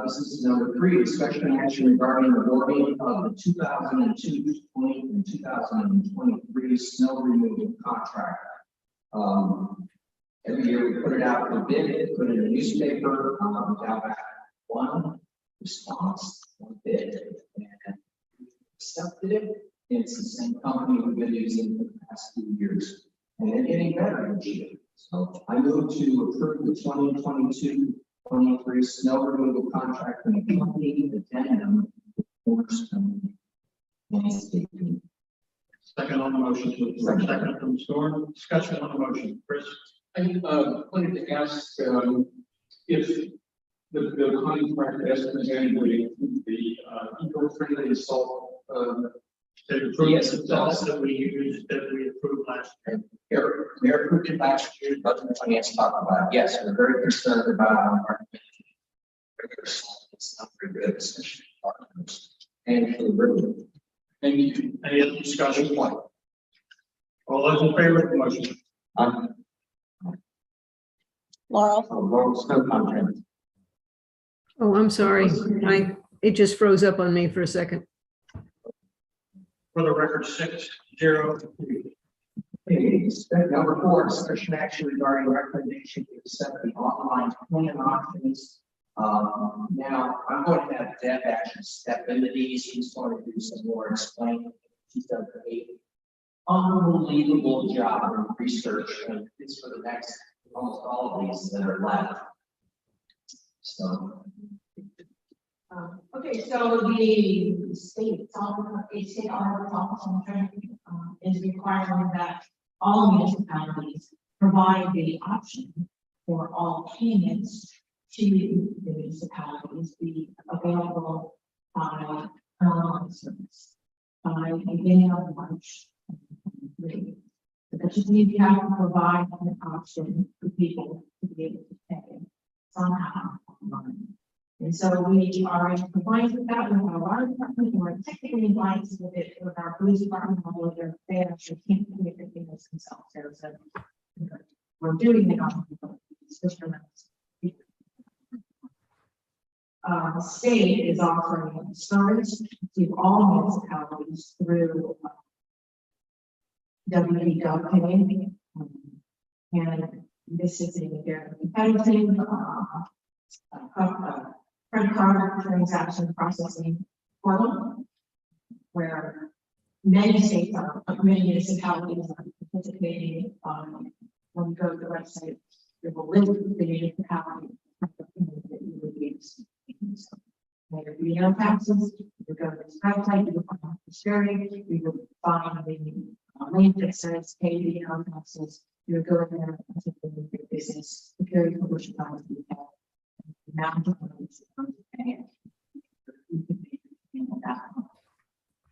E: This is number 3, discussion and action regarding the awarding of the 2002, 20, and 2023 snow removal contract. Every year we put it out for bid, put it in the newspaper, we got back one response, one bid, and accepted it. It's the same company we've been using for the past few years, and they're getting better each year. So I move to approve the 2022-23 snow removal contract from the company addendum with Cornerstone Landscaping.
B: Second on the motion. Second from Storm. Discussion on the motion. Chris?
D: I wanted to ask if the contract as presented would include the eco-friendly salt.
B: They approved
E: Yes,
B: the salts that we used, that we approved last year.
E: We approved it last year, but the finance talked about it. Yes, we're very concerned about our environment. It's not very good, especially for partners and for the river.
B: Any other discussion? All those in favor of the motion?
A: Laurel?
E: Laurel Snow Contract.
F: Oh, I'm sorry. It just froze up on me for a second.
B: For the record, 6-0.
E: Okay, number 4, discussion action regarding recommendation to accept the online plan options. Now, I'm going to have Deb actually step into these. He's going to do some more explaining. She's done an unbelievable job of research, and it's for the next, almost all of these that are left. So.
H: Okay, so the state office is requiring that all municipalities provide the option for all payments to the municipalities be available by online service by the beginning of March 2023. But that just means you have to provide an option for people to be able to pay somehow online. And so we are in compliance with that with our water department, and we're technically in compliance with it with our police department, although they actually can't do everything themselves. So we're doing it on the system. The state is offering service to all municipalities through WD.pay, and this is a very competitive credit card transaction processing portal, where many states are, many municipalities are participating. When you go to the website, there will link the municipality that you would use. There will be no taxes. You go to this website, you will find the sharing, you will find the link that says pay the taxes. You go in there and take the business security publishing funds you have.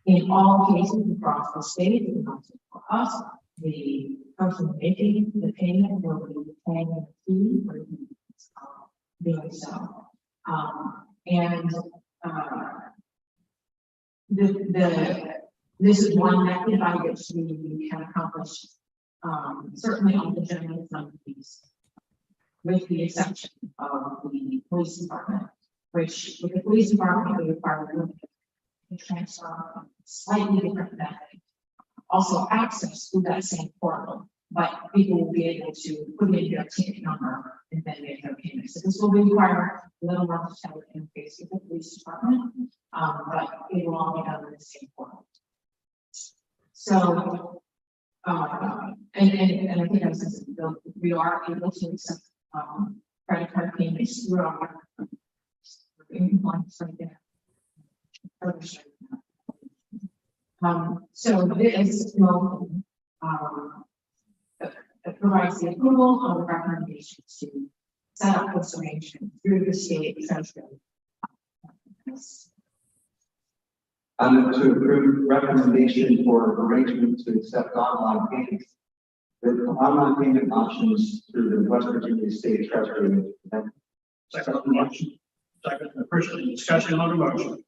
H: In all cases across the state, for us, the person making the payment will be paying a fee for doing so. This is one method by which we can accomplish certainly on the general fund fees, with the exception of the police department, which with the police department, we require a transfer slightly different method. Also access to that same portal, but people will be able to put in their ticket number and then make their payments. So this will require a little more to interface with the police department, but it will all be done in the same portal. So, and I think I said, we are able to accept, credit card payments through our compliance right there. So this will, it provides the approval of the recommendations to set up this arrangement through the state treasury.
G: I move to approve recommendation for arrangement to accept online payments. The online payment options through the West Virginia State Treasury.
B: Second on the motion. Second, Christian, discussion on the motion.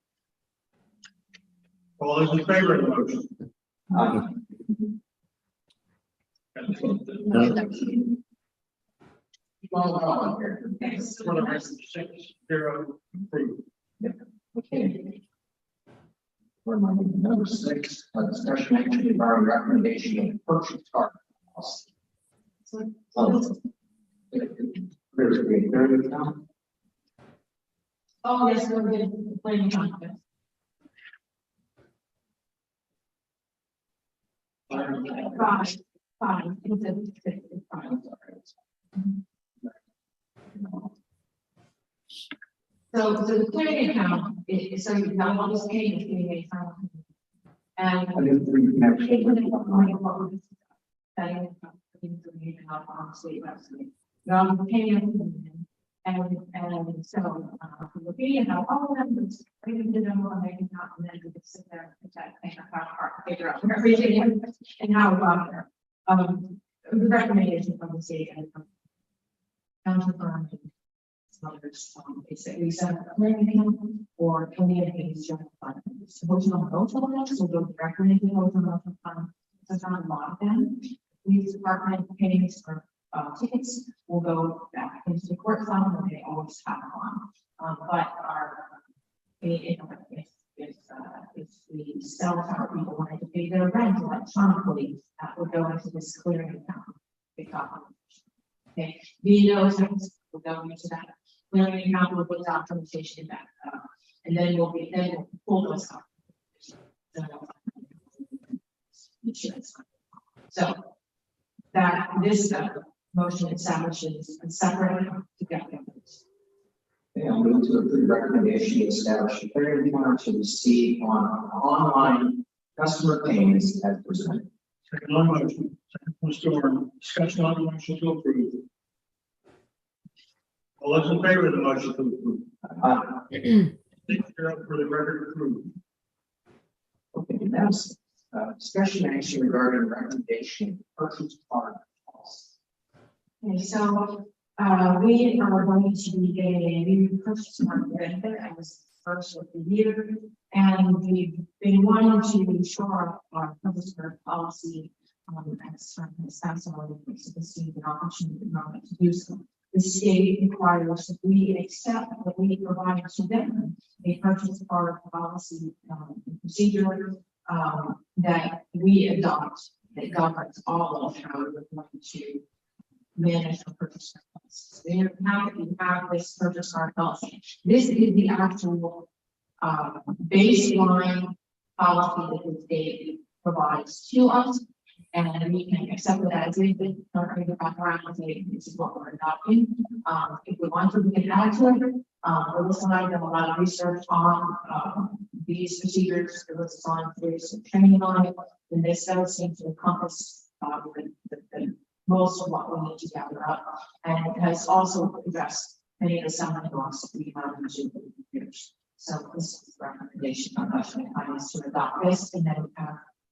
B: All those in favor of the motion? For the rest, 6-0 approved.
E: Okay. For number 6, discussion action regarding recommendation of purchase card policy. There's a third account.
H: Oh, yes, we're good. Planning on this. Fine. It's fine. So the planning account is, so you've got all this payment being made from. And.
G: I didn't read
H: On state website. The payment. And so, looking at how all of them is bringing to them or making out, and then we can sit there and figure out where everything is and how it got there. The recommendation from the state and from council firm and some others, is that we set up a planning account or any of these general fund. Suppose you don't go to the so go directly into the hotel fund. There's not a lot of them. Police department payments for tickets will go back into the court fund and they always have one. But our, if the cell tower people wanted to pay their rent electronically, that would go into this clearing account. Okay, VNO will go into that clearing account with the documentation back up, and then we'll pull those up. So that this motion establishes a separate together.
E: I'll move to approve recommendation to establish a clearing account to receive on online customer payments as presented.
B: Second on the motion. Second from Storm. Discussion on the motion to approve. All those in favor of the motion to approve? 6-0 for the record approved.
E: Okay, that's discussion action regarding recommendation of purchase card policy.
H: Okay, so we are going to be getting a new purchase market as first of the year, and we've been wanting to shore up our purchase card policy as possible. So this is an opportunity to do so. The state requires that we accept that we provide to them a purchase card policy procedure that we adopt that governs all of how we're going to manage the purchase card policy. So now that we have this purchase card policy, this is the actual baseline policy that the state provides to us. And we can accept it as it is, or go back around and say, this is what we're adopting. If we want to, we can add to it. Melissa and I have done a lot of research on these procedures. Melissa's on through some training on it, and this does seem to encompass the most of what we need to gather up. And it has also addressed many of the summary laws that we have in the years. So this is the recommendation on us to adopt this, and then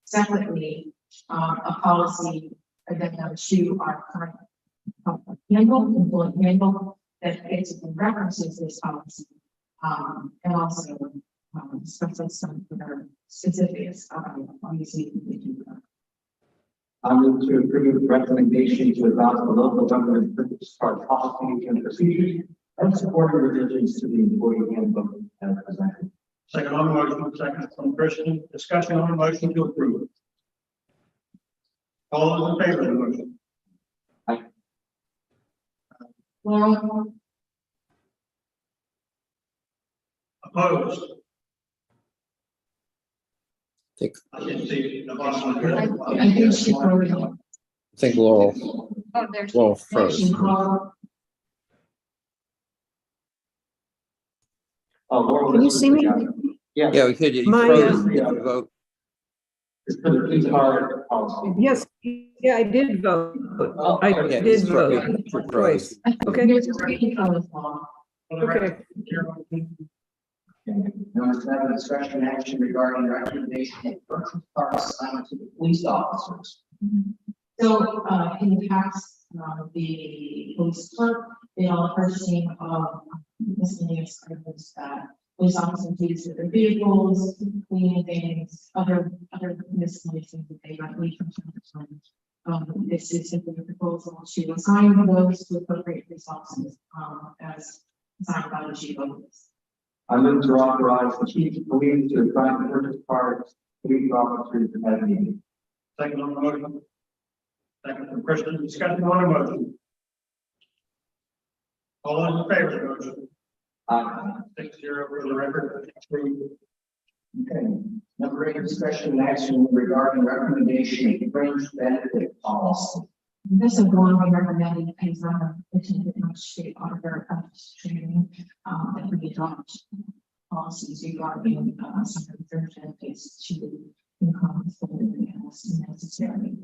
H: separately a policy addendum to our current handbook that basically references this policy, and also discusses some other specifics obviously.
G: I move to approve recommendation to adopt the local government purchase card policy and procedures I'm supporting revisions to the employee handbook as presented.
B: Second on the motion, second from Christian, discussion on the motion to approve. All those in favor of the motion?
H: Laurel,
B: Opposed?
C: Think,
B: I didn't see the bottom.
H: I think she voted.
C: think Laurel,
A: Oh, there's.
C: Laurel froze.
H: She called.
G: Oh, Laurel,
F: Can you
G: this was
F: see me?
G: Yeah,
C: Yeah, we could, you
F: My,
C: froze, you had to vote.
G: it's for the P-card policy.
F: Yes, yeah, I did vote. I
C: Yeah,
F: did
C: you
F: vote
C: froze.
F: twice. Okay.
H: There's a three colors law.
F: Okay.
E: Number 7, discussion and action regarding recommendation of virtual card assignment to the police officers.
H: So, in the past, the police clerk, they all purchasing of miscellaneous items that police officers use with their vehicles, cleaning things, other miscellaneous things that they might need from time to time. This is simply a proposal to assign those to appropriate police officers, as assigned by the chief of police.
G: I move to authorize the chief of police to assign the purchase cards to police officers as needed.
B: Second on the motion. Second from Christian, discussion on the motion. All those in favor of the motion? 6-0 for the record. Approved.
E: Okay. Number 8, discussion and action regarding recommendation of fringe benefit policy.
H: This is one we recommended as attended much state auditor training, that we adopt policies regarding, some of the fringe benefits to income as necessary,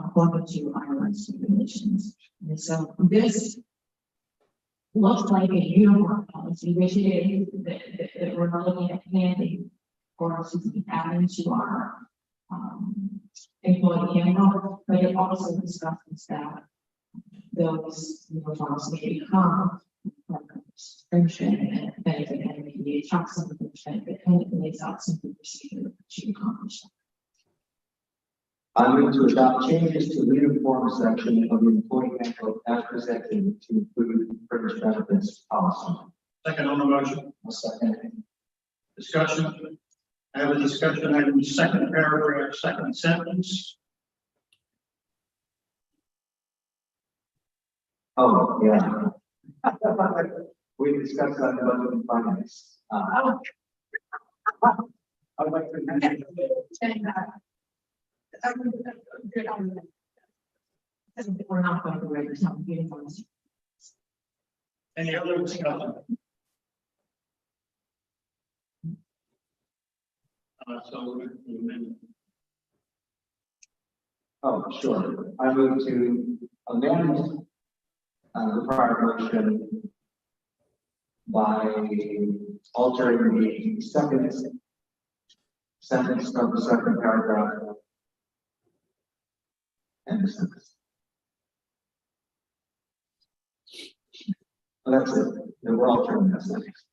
H: according to IRS regulations. And so this looks like a uniform policy, which it is, that we're looking at handing for us to be adding to our, employee handbook, but it also discusses that those uniforms may become pension and benefit and maybe a tax on the benefit and it makes out simple procedure to accomplish that.
G: I move to adopt changes to the uniform section of the employee handbook as presented to include fringe benefits policy.
B: Second on the motion.
E: A second.
B: Discussion. I have a discussion item, second paragraph, second sentence.
G: Oh, yeah. We discussed that in budget and finance. I would like to mention.
H: We're not going to write some uniforms.
B: Any other discussion?
G: Oh, sure. I move to amend the prior motion by altering the second sentence of the second paragraph. And the sentence. Well, that's it. We're altering that sentence.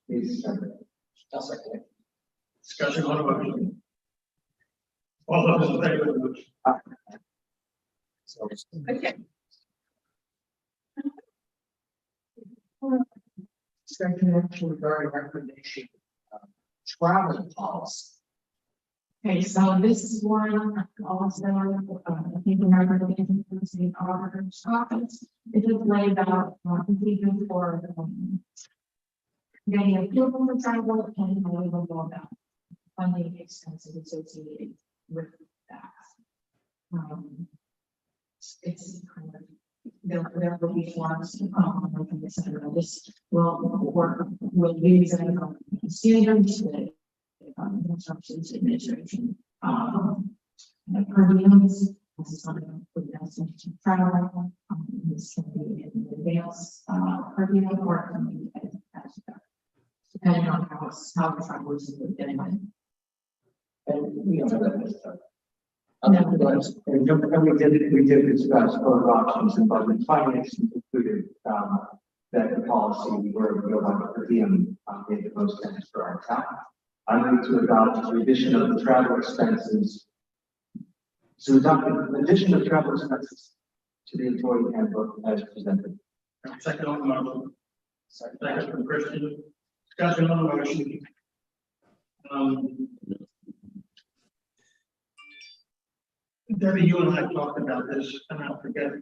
G: Please,
E: A second.
B: Discussion on the motion. All those in favor of the motion?
H: Okay.
E: Discussion and action regarding recommendation of travel policy.
H: Okay, so this is one also, I think in our recommendation from the state auditor's office, it is laid out, procedures for, getting approval for travel and how we will go about funding expenses associated with that. It's kind of, there will be forms, like this, this will work, will use it, standards, instructions, administration, per diems, this is something for the destination travel, this can be in advance, per diem or it can be as depending on how the travel is anyway.
G: and we have that. And we did discuss both options in budget and finance, included that the policy where we go by per diem made the most sense for our town. I move to adopt the addition of the travel expenses. So adopt the addition of travel expenses to the employee handbook as presented.
B: Second on the motion. Second from Christian. Discussion on the motion. Debbie, you and I talked about this, and I forget.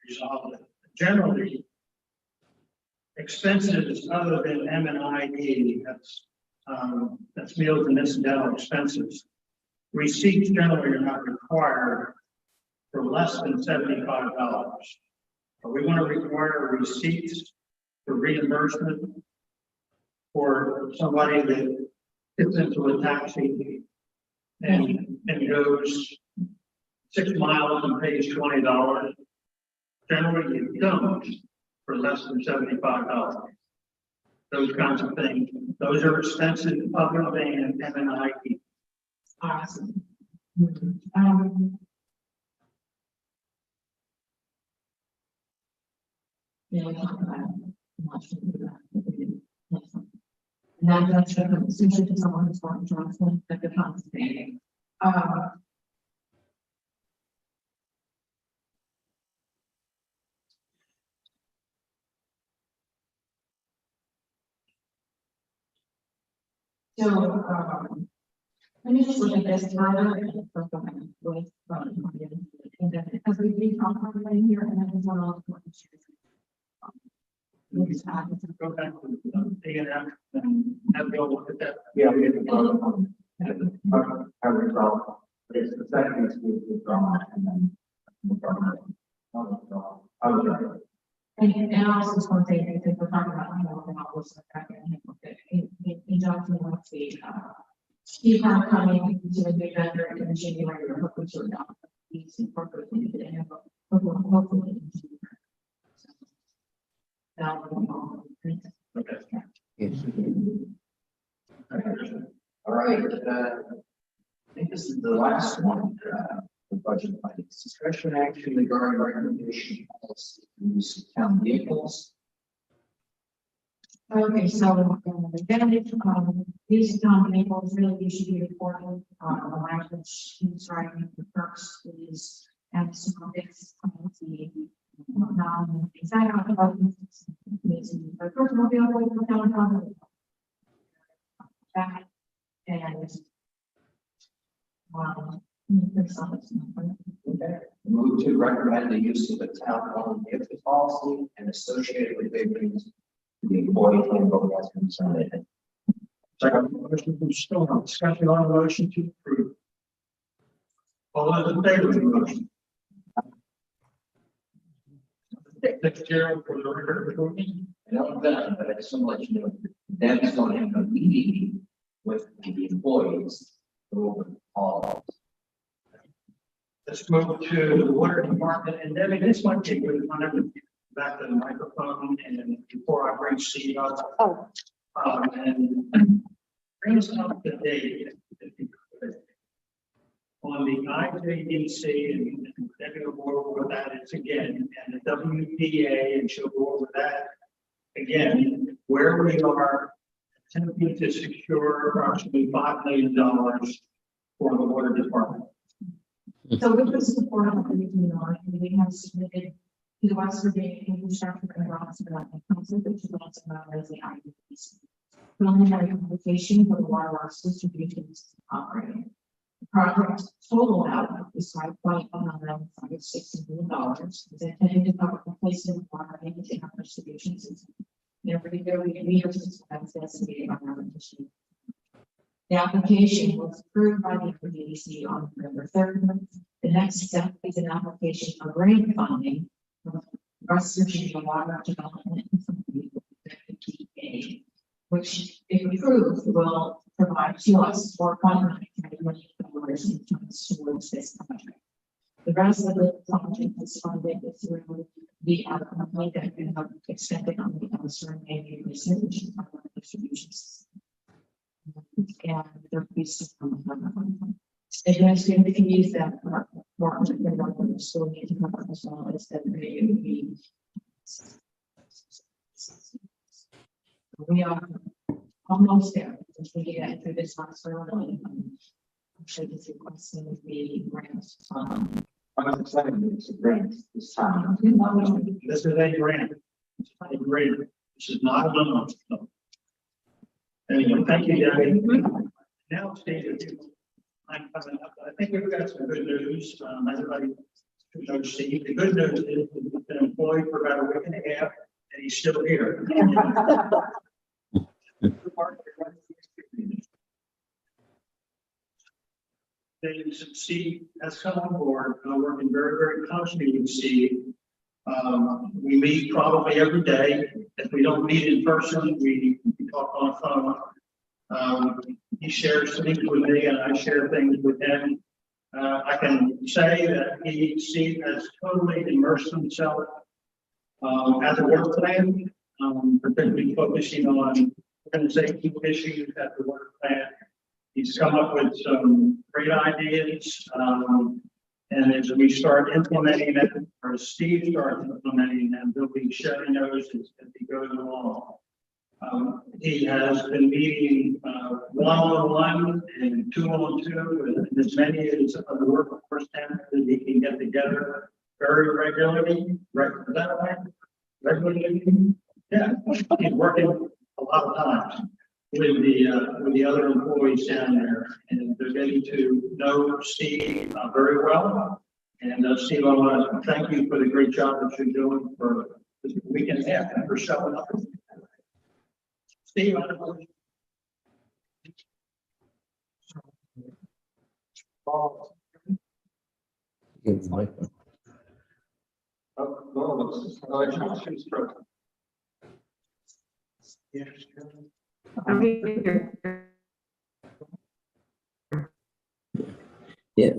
B: Resolve it. Generally, expenses other than M&ID, that's meals and incidental expenses. Receipts generally are not required for less than $75. But we want to require receipts for reimbursement for somebody that gets into a taxi and goes 6 miles and pays $20. Generally, you don't for less than $75. Those kinds of things. Those are expenses other than M&ID.
H: Awesome. Yeah, we talked about it. I'm not sure about that. And that's essentially to someone who's working Johnson at the constantly. So, let me just look at this further and with, and then, because we did talk about it here, and then there's one other one. We'll just add it to
B: Go back to D&M and have Bill look at that.
G: Yeah, we didn't vote on it. I recall, it's the second is withdrawn and then. I was right.
H: And I also just want to say, because we're talking about more about what's in Johnson, what's the, Steve Hunt coming to a new vendor in January, or hopefully to adopt these incorporated into the handbook, hopefully in January. So, that will be all.
E: All right, I think this is the last one, the budget findings. Discussion action regarding recommendation policy for use of town vehicles.
H: Okay, so, these vehicles really should be reported, the language, starting the first is, and some fix, the, exact, the personal vehicle, the town, that, and,
E: Okay. Move to recommend the use of the town-owned vehicle policy and associated provisions to the employee handbook as presented.
B: Second motion from Stone. Discussion on the motion to approve. All those in favor of the motion? Fitzgerald for the record.
E: I don't know, but I just want to let you know, Deb's going to have a meeting with the employees over all.
B: Let's move to the water department, and Debbie, this one, take you back to the microphone, and before I bring Steve up.
A: Oh.
B: And bring us up to date. If you could, on the IJDC, and Debbie will go over that is again, and the WPA, and she'll go over that again, where we are attempting to secure approximately $5 million for the water department.
H: So with the support of the community, we have submitted to the West Virginia Infrastructure and Routes Development Council, which is also known as the IDPC. Preliminary application for the water works distribution system operating. The project total value is $5.160 million. It's intended to cover replacement of water mains in our distribution system. Every year we have expense estimated on our distribution. The application was approved by the EDC on November 3rd. The next step is an application for grant funding from West Virginia Water Development Authority, which, if approved, will provide to us $4.9 million in funds towards this project. The rest of the project is funded through the money that we have expended on the Elster Navy research and distribution system. And there be some administrative fees that are still need to cover as well as that they would be. We are almost there. Just we get through this last round. I'm sure this requesting the grants
G: I'm excited, it's a grant this time.
B: This is a grant. It's a grant. This is not a loan. So. Anyway, thank you, Debbie. Now, Steve, if you mind coming up, I think we've got some good news. Everybody should know Steve. The good news is he's been employed for about a week and a half, and he's still here. Steve has come on board, working very, very closely with Steve. We meet probably every day. If we don't meet in person, we talk on the phone. He shares things with me and I share things with him. I can say that Steve has totally immersed himself as a work plan, particularly focusing on organizational issues at the work plan. He's come up with some great ideas, and as we start implementing them, or as Steve starts implementing them, he'll be sharing those as he goes along. He has been meeting one-on-one and two-on-two, and as many as of the workforce that he can get together very regularly. Is that right? Regularly? Yeah, he's working a lot of times with the other employees down there, and they're getting to know Steve very well. And Steve, I want to thank you for the great job that you're doing for this week and a half and for showing up. Steve, I don't know.
F: I'm here.
C: Yeah.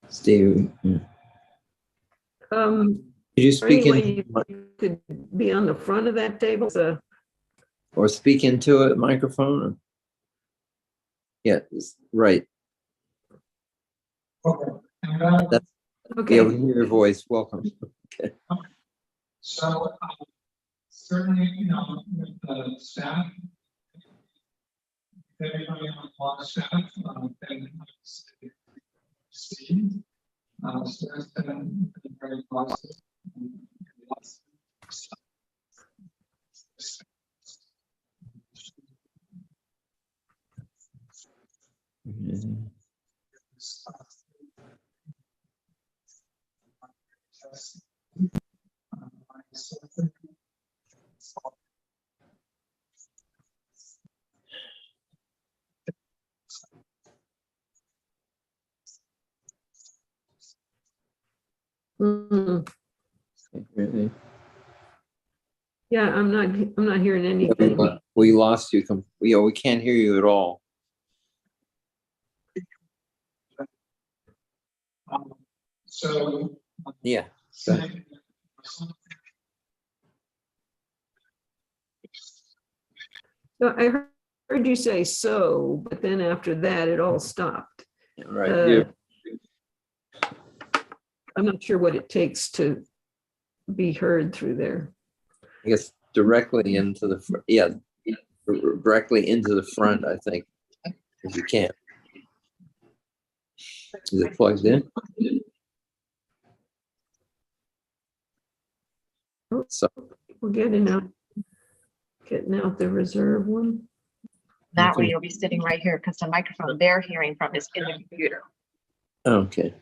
C: Steve, yeah. Could you speak
F: Anyway,
C: in
F: you could be on the front of that table, so.
C: or speak into a microphone? Or? Yeah, right. That's,
F: Okay.
C: yeah, we can hear your voice. Welcome. Okay.
I: So certainly, with the staff, everybody on the staff, and Steve, so that's been very positive.
C: Mhm.
F: Mhm.
C: Really?
F: Yeah, I'm not hearing anything.
C: We lost you. We can't hear you at all.
I: So.
C: Yeah.
I: So,
F: So I heard you say so, but then after that, it all stopped.
C: Right. Yeah.
F: I'm not sure what it takes to be heard through there.
C: I guess directly into the directly into the front. I think if you can't. Is it plugged in? So
F: We're getting out the reserve one.
A: That way you'll be sitting right here because the microphone they're hearing from is in the computer.
C: okay.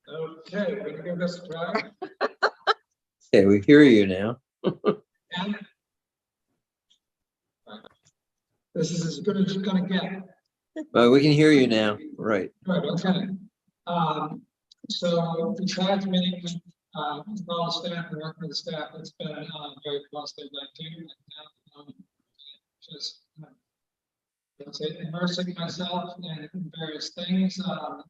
I: okay, we're gonna give this a try.
C: Okay, we hear you now.
I: And this is as good as it's gonna get.
C: We can hear you now. Right.
I: Good, okay. So besides meeting with all the staff and working with the staff, it's been very positive activity. Just let's say immersing myself in various things. I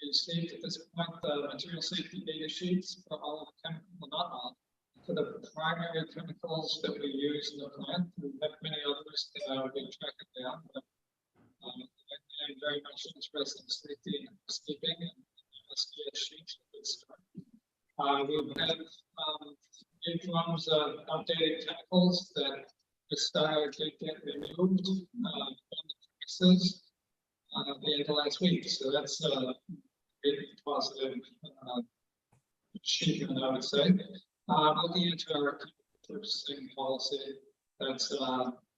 I: received at this point the material safety data sheets for all of the chemicals, well, not all, for the primary chemicals that we use in the plant. We have many others that I will be tracking down, but I'm very much interested in safety and housekeeping and SDS sheets. We've had big drums of outdated chemicals that started to get removed from the premises the end of last week. So that's a really positive achievement, I would say. Looking into our purchasing policy, that's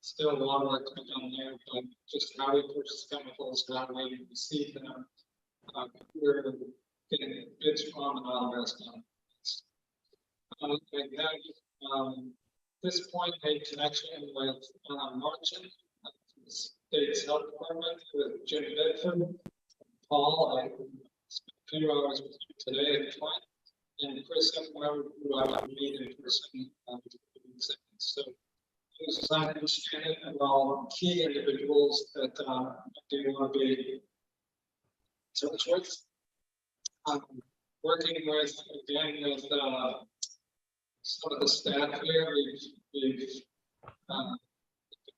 I: still a lot of work to be done there, but just how we purchase chemicals, how we receive them, we're getting bids from and all the rest of it. This point made connection with Marchand, the state's health department, with Jim Bedford, Paul. I spent a few hours with you today at the point, and Chris, who I would meet in person. So, as I understand it, and all key individuals that I do want to be in touch with. Working with, again, with some of the staff here, we've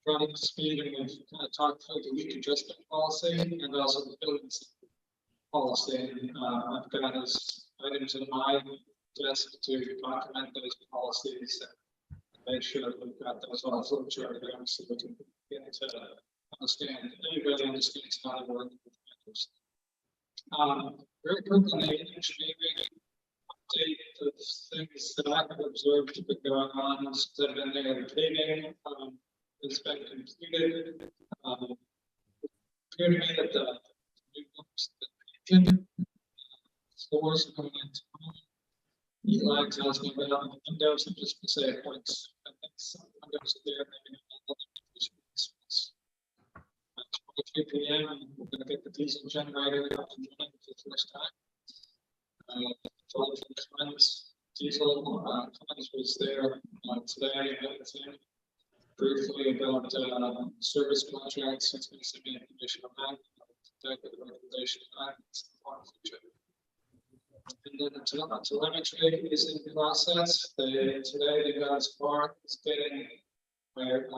I: running to speed, and we've kind of talked through the week adjustment policy and also the building policy. And I've got as items in my desk to document those policies and make sure that we've got those all flowed charted out so we can get to understand, everybody understands how to work with vendors. Very quickly, engineering update of things that I have observed have been going on since I've been there. The paving has been completed. Appear to me that the new floors are going into Eli tells me about the windows. I'm just going to say points. I think some windows are there. Maybe not 23 p.m. We're going to get the diesel generator up and running for the first time. Diesel Cummins was there today. Briefly about service contracts. It's going to be information on that. The recommendation on future. And then the telemetry is in process. Today they got as far as getting where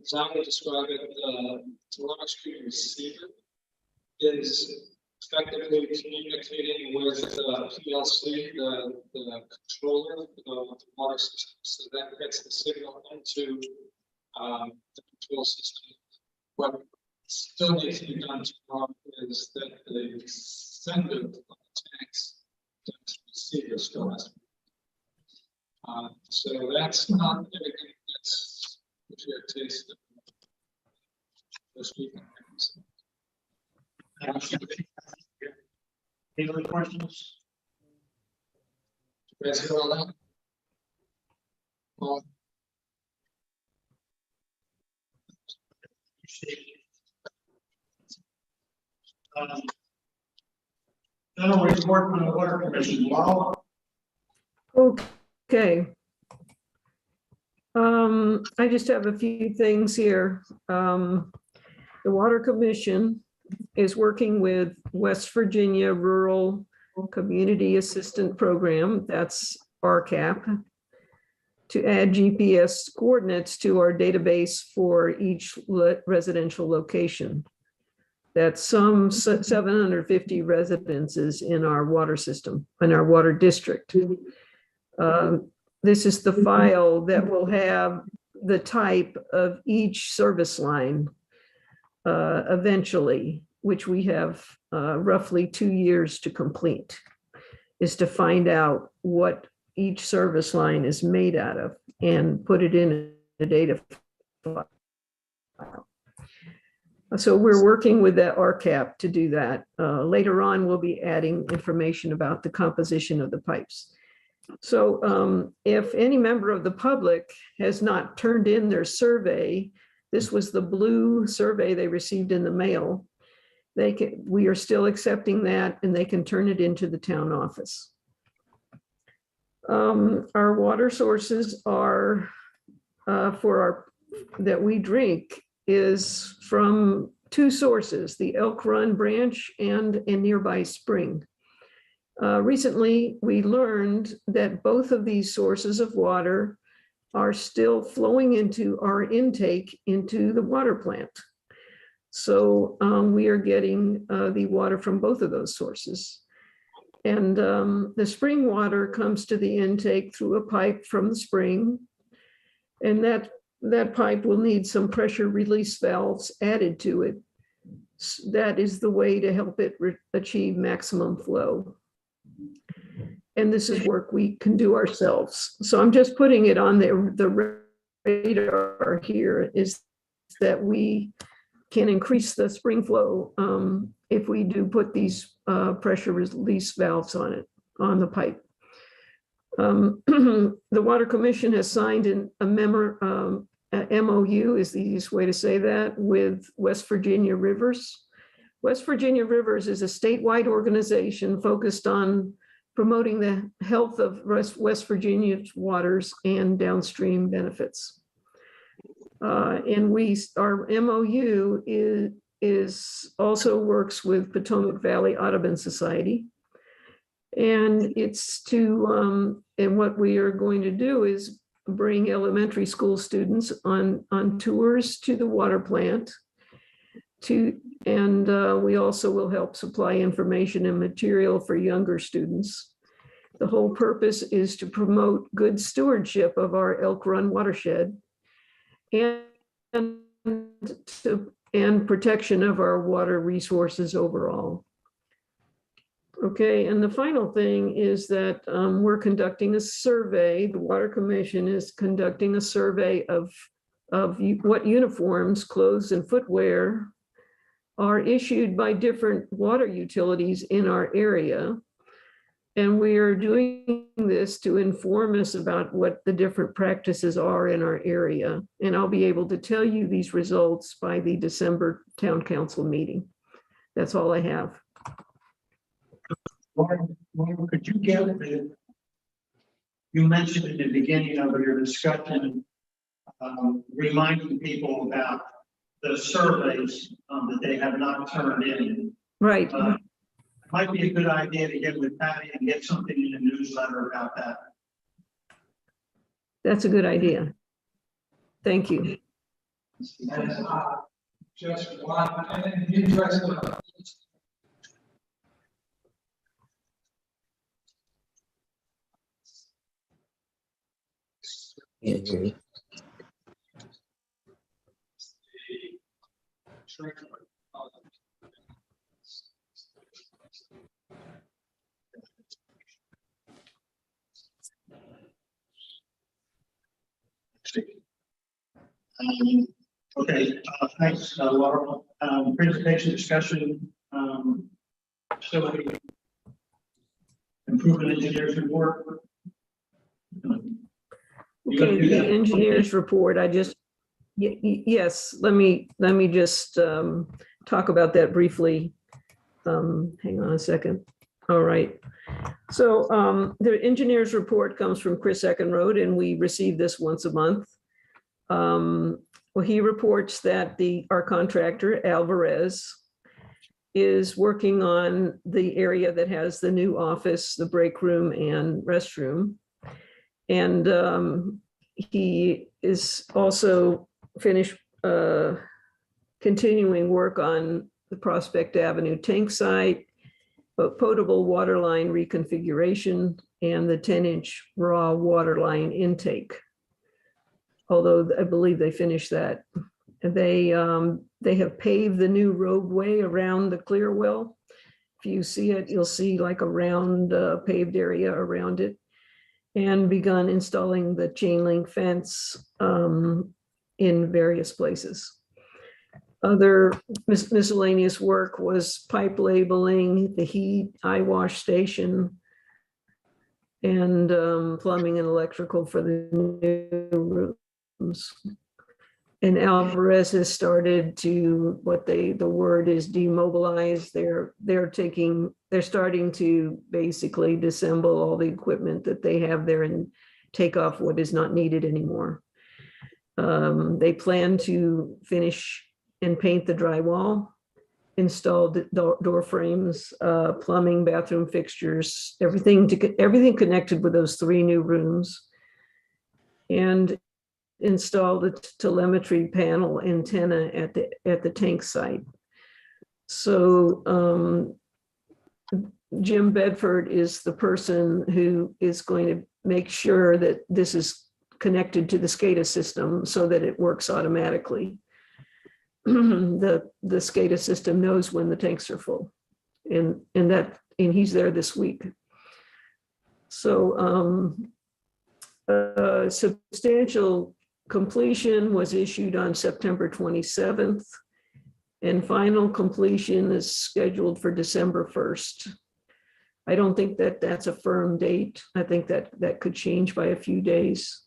I: as I would describe it, the telemetry receiver is effectively communicating with the PLC, the controller, the water system. So that gets the signal into the control system. What still needs to be done tomorrow is that the sender of the tanks to the receiver still has to be. So that's not everything that's what your taste of this week.
B: Any other questions?
I: You guys hear all that? Well,
B: General report from the Water Commission. Wow.
F: Okay. I just have a few things here. The Water Commission is working with West Virginia Rural Community Assistant Program, that's RCAP, to add GPS coordinates to our database for each residential location. That's some 750 residences in our water system, in our water district. This is the file that will have the type of each service line eventually, which we have roughly 2 years to complete, is to find out what each service line is made out of and put it in a data file. So we're working with that RCAP to do that. Later on, we'll be adding information about the composition of the pipes. So if any member of the public has not turned in their survey, this was the blue survey they received in the mail. We are still accepting that, and they can turn it into the town office. Our water sources are that we drink is from 2 sources, the Elk Run branch and a nearby spring. Recently, we learned that both of these sources of water are still flowing into our intake into the water plant. So we are getting the water from both of those sources. And the spring water comes to the intake through a pipe from the spring. And that that pipe will need some pressure release valves added to it. That is the way to help it achieve maximum flow. And this is work we can do ourselves. So I'm just putting it on the radar here, is that we can increase the spring flow if we do put these pressure release valves on it, on the pipe. The Water Commission has signed a MOU, is the easiest way to say that, with West Virginia Rivers. West Virginia Rivers is a statewide organization focused on promoting the health of West Virginia's waters and downstream benefits. And our MOU is also works with Potomac Valley Audubon Society. And it's to, and what we are going to do is bring elementary school students on tours to the water plant and we also will help supply information and material for younger students. The whole purpose is to promote good stewardship of our Elk Run watershed and protection of our water resources overall. Okay, and the final thing is that we're conducting a survey. The Water Commission is conducting a survey of what uniforms, clothes, and footwear are issued by different water utilities in our area. And we are doing this to inform us about what the different practices are in our area. And I'll be able to tell you these results by the December Town Council meeting. That's all I have.
B: Lauren, could you get you mentioned at the beginning of your discussion, reminding people about the surveys that they have not turned in.
F: Right.
B: Might be a good idea to get with Patty and get something in the newsletter about that.
F: That's a good idea. Thank you.
I: And, just one, and in the interest of
C: Can't hear you.
B: Okay, thanks, Laura. Presentation discussion, facility improvement engineers report.
F: Okay, the engineer's report, yes, let me just talk about that briefly. Hang on a second. All right. So the engineer's report comes from Chris Eckenrode, and we receive this once a month. Well, he reports that our contractor, Alvarez, is working on the area that has the new office, the break room and restroom. And he is also finished continuing work on the Prospect Avenue tank site, but potable water line reconfiguration, and the 10-inch raw water line intake. Although I believe they finished that. They have paved the new roadway around the clear well. If you see it, you'll see like a round paved area around it, and begun installing the chain link fence in various places. Other miscellaneous work was pipe labeling, the heat eye wash station, and plumbing and electrical for the new rooms. And Alvarez has started to, the word is demobilize. They're starting to basically disassemble all the equipment that they have there and take off what is not needed anymore. They plan to finish and paint the drywall, install door frames, plumbing, bathroom fixtures, everything connected with those 3 new rooms, and install the telemetry panel antenna at the tank site. So Jim Bedford is the person who is going to make sure that this is connected to the SCADA system so that it works automatically. The SCADA system knows when the tanks are full, and he's there this week. So substantial completion was issued on September 27th, and final completion is scheduled for December 1st. I don't think that that's a firm date. I think that could change by a few days.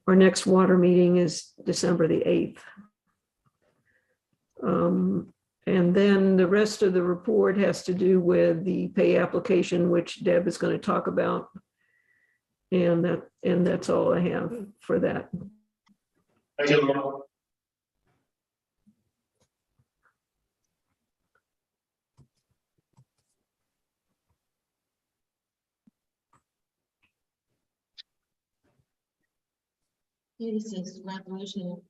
F: Our next water meeting is December the 8th. And then the rest of the report has to do with the pay application, which Deb is going to talk about. And that's all I have for that.
B: Thank you, Laura.
A: Okay, this is resolution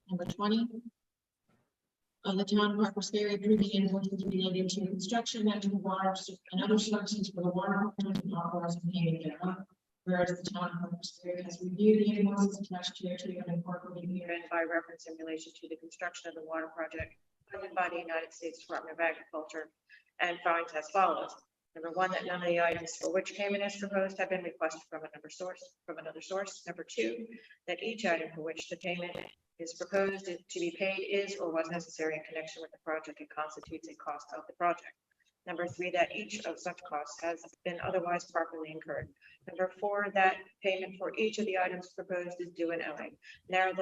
A: number 20 of the town of Harper's Ferry approving invoices related to construction and to water and other services for the water project and authorizing payment thereof. Whereas the town of Harper's Ferry has reviewed the invoices attached to it and incorporated herein by reference in relation to the construction of the water project funded by the United States Department of Agriculture, and finds as follows. Number one, that none of the items for which payment is proposed have been requested from another source. Number two, that each item for which the payment is proposed to be paid is or was necessary in connection with the project and constitutes a cost of the project. Number three, that each of such costs has been otherwise properly incurred. Number four, that payment for each of the items proposed is due in LA. Now,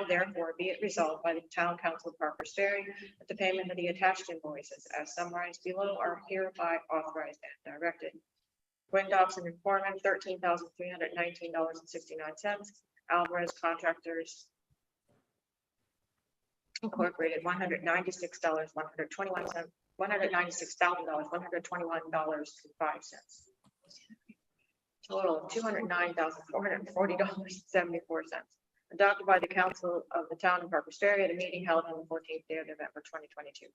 A: therefore, be it resolved by the Town Council of Harper's Ferry that the payment of the attached invoices as summarized below are hereby authorized and directed. Twin Docks and Foreman, $13,319.69. Alvarez Contractors Incorporated, $196,121. $196,121.05. Total of $209,440.74. Adopted by the Council of the Town of Harper's Ferry at a meeting held on the 14th day of November 2022.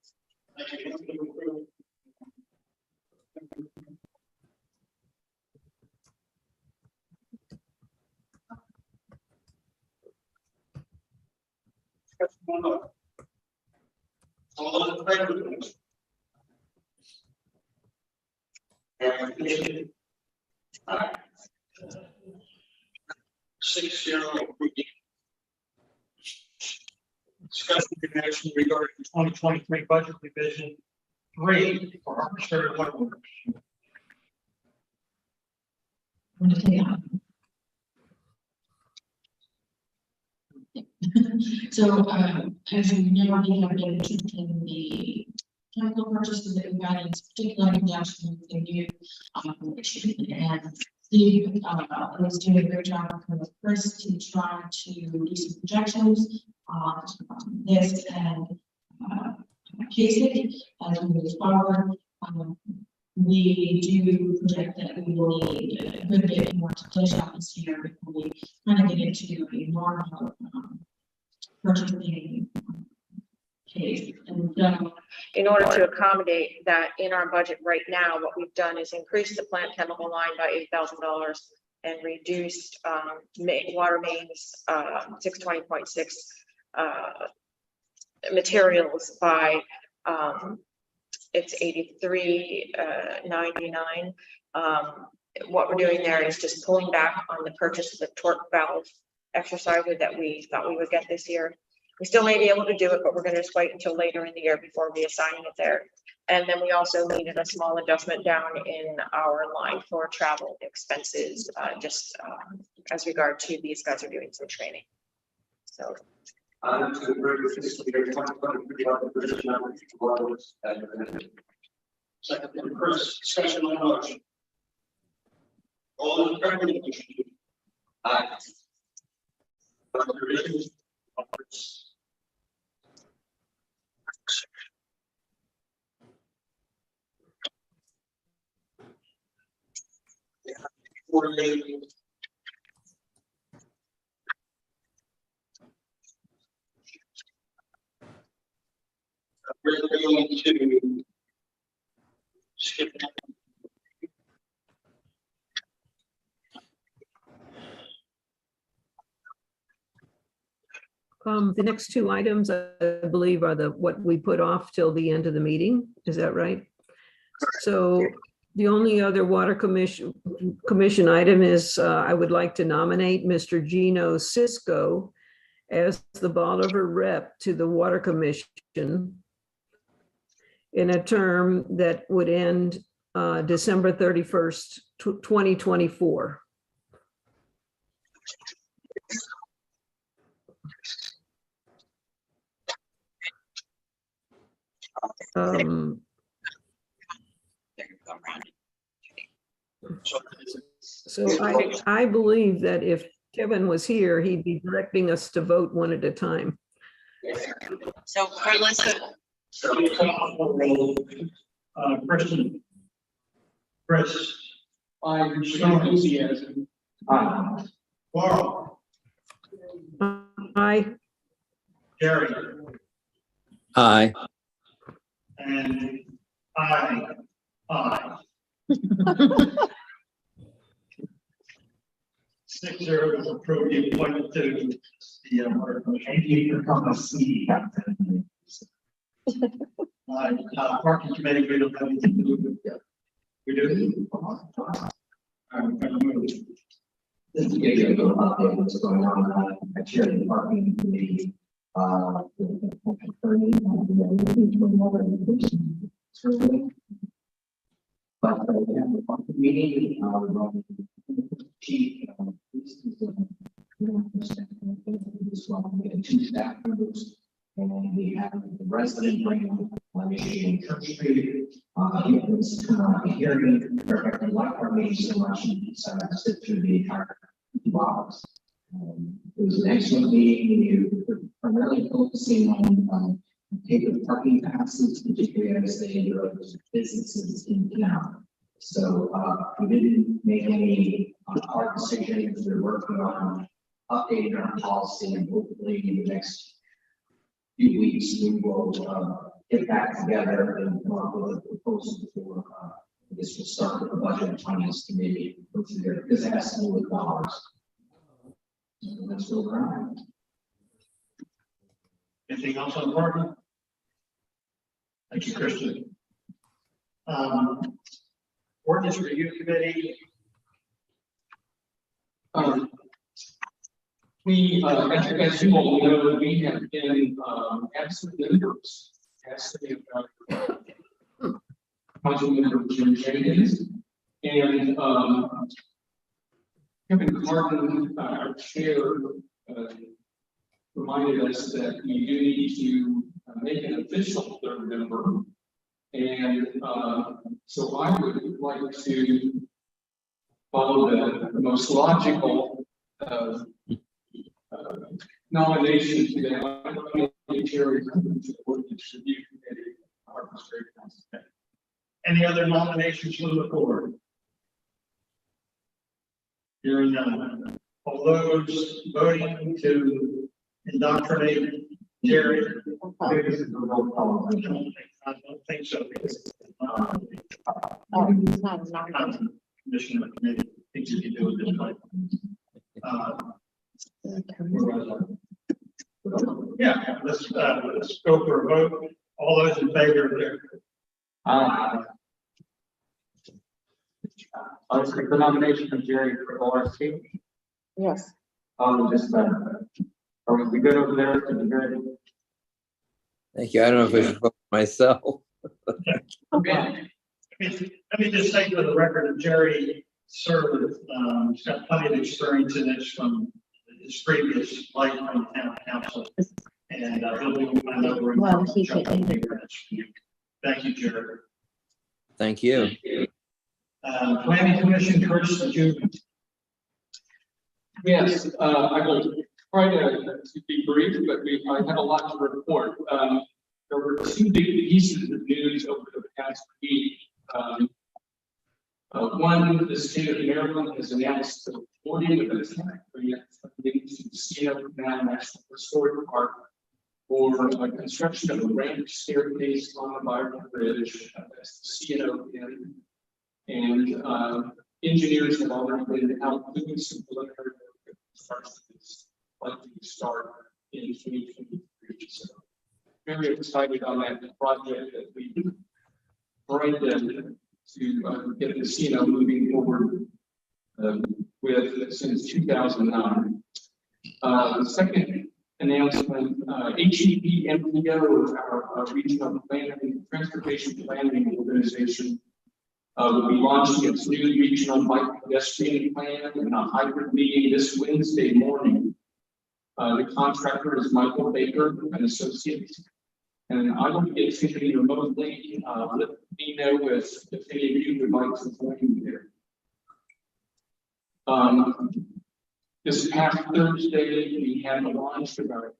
B: All those in favor, please. 6-0. Discussion and action regarding 2023 budget revision 3 for Harper's Ferry Water Works.
H: I'm gonna take it. So, as you know, we have been keeping the chemical purchases that we got in particular in conjunction with the new, and Steve, was doing a great job with Chris to try to do some projections on this and, Casey, as we move forward. We do project that we will need a good bit more to finish out this year before we kind of get into a normal, purchasing case. And
A: In order to accommodate that in our budget right now, what we've done is increase the plant chemical line by $8,000 and reduced water mains 620.6 materials by it's $83.99. What we're doing there is just pulling back on the purchase of the torque valve exerciser that we thought we would get this year. We still may be able to do it, but we're going to just wait until later in the year before reassigning it there. And then we also needed a small adjustment down in our line for travel expenses, as regard to these guys are doing some training. So.
G: To approve the fiscal year 2023 budget revision number 2 as presented.
B: Second, Chris, discussion on the motion. All those in favor of the motion?
G: Aye.
B: Budget revisions. We're going to skip that.
F: The next two items, I believe, are what we put off till the end of the meeting. Is that right? So the only other water commission item is I would like to nominate Mr. Gino Cisco as the Bolivar rep to the Water Commission in a term that would end December 31st, 2024. So I believe that if Kevin was here, he'd be directing us to vote one at a time.
A: So Carlissa,
B: Kristen. Chris.
D: I'm so enthusiasm.
B: Laurel.
F: Aye.
B: Jerry.
C: Aye.
B: And I. 6-0 to approve the appointment to the water commission.
G: And you become a CD captain.
B: Parking committee, we don't have anything to do with it. We do. I'm gonna move.
E: Just to give you a little update what's going on, I chair the parking committee. But yeah, the parking meeting, we're going to chief. We have 2 staff members, and we have the resident bringing Michigan Church Street. It was a hearing, perfect, like our meeting so much, so I sit through the entire 2 hours. It was an excellent meeting. You were primarily focusing on taking parking passes, particularly as they go to businesses in town. So we didn't make any hard decisions. We're working on updating our policy, and hopefully in the next few weeks we will get back together and come up with a proposal for this will start with the budget and finance committee, because it has to do with dollars. So that's where we're at.
B: Anything else on parking? Thank you, Christian. Ordinance review committee.
D: We, as you all know, we have been absent members. Council member Jim Jenkins and Kevin Carden, our chair, reminded us that we do need to make an official 3rd member. And so I would like to follow the most logical nomination to that.
B: Any other nominations from the board? Hearing none. All those voting to indoctrinate Jerry.
G: This is the roll call.
B: I don't think so. Because,
A: it's not a nomination.
B: Commissioner committee thinks you can do it this way. Yeah, let's go for a vote. All those in favor of their.
G: I'll just make the nomination of Jerry for ORC.
A: Yes.
G: Just, are we good over there to be good?
C: Thank you. I don't know if I should vote myself.
B: Okay. Let me just say for the record that Jerry served, he's got plenty of experience in this from his previous life on town council. And he'll do another.
A: Well, he can.
B: Thank you, Jerry.
C: Thank you.
B: Planning Commission, Curtis, did you?
D: Yes, I will try to be brief, but I have a lot to report. There were 2 big pieces of news over the past week. One, the state of Maryland has announced the awarding of a grant funding to Cedar Canal National Historic Park for construction of a ramp staircase on the Byron Bridge. That's the CNO end. And engineers have already been out doing some preliminary work that starts to likely start in 2023. So very excited on that project that we tried to get the CNO moving forward with since 2009. The second announcement, HEP MPO, our regional planning, transportation planning organization, will be launching its new regional bike pedestrian plan in a hybrid meeting this Wednesday morning. The contractor is Michael Baker and Associates. And I will be attending remotely. Let me know if any of you would like to join me there. This past Thursday, we had the launch of our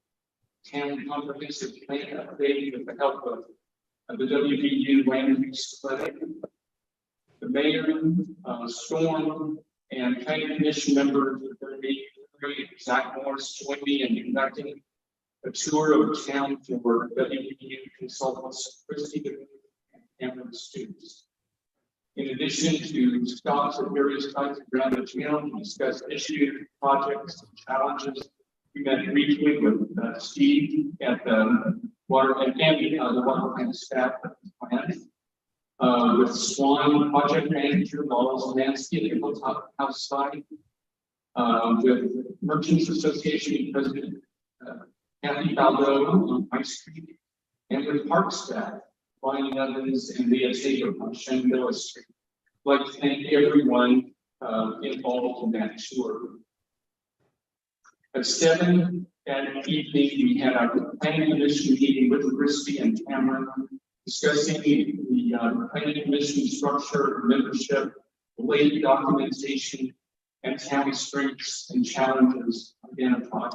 D: town comprehensive plan update with the help of the WVU Land Use Clinic. The mayor, Storm, and planning commission members of the Zach Morris joined me in conducting a tour of town for WVU consultants, Christy and Cameron students. In addition to stops at various sites around the town to discuss issues, projects, and challenges, we met briefly with Steve at the water and Andy, the water plant staff at the plant, with Swan, project manager, Wallace Mansky at the Hilltop House site, with Merchants Association President Kathy Baldo on High Street, and with park staff, Brian Evans and Leah Taylor on Shenandoah Street. I'd like to thank everyone involved in that tour. At 7 that evening, we had our planning commission meeting with Christy and Cameron, discussing the planning commission structure, membership, related documentation, and town strengths and challenges identified.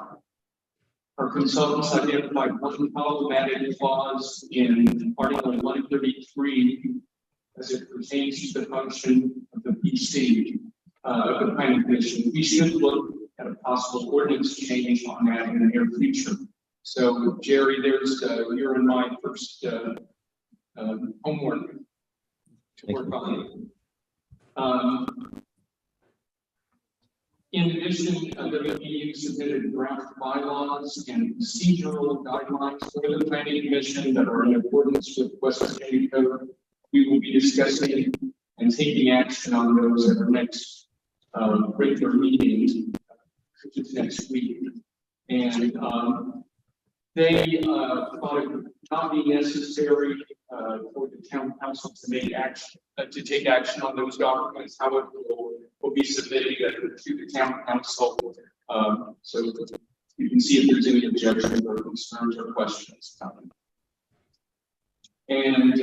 D: Our consultants identified one problematic clause in Article 133 as it pertains to the function of the PC of the planning commission. We should look at a possible ordinance change on that in the near future. So, Jerry, there's your and my first homework to work on. In addition, WVU submitted draft bylaws and procedural guidelines for the planning commission that are in accordance with West Virginia Code. We will be discussing and taking action on those at our next regular meeting, which is next week. And they thought it would not be necessary for the town council to make action, to take action on those documents. However, will be submitted to the town council. So you can see if there's any objections or concerns or questions coming. And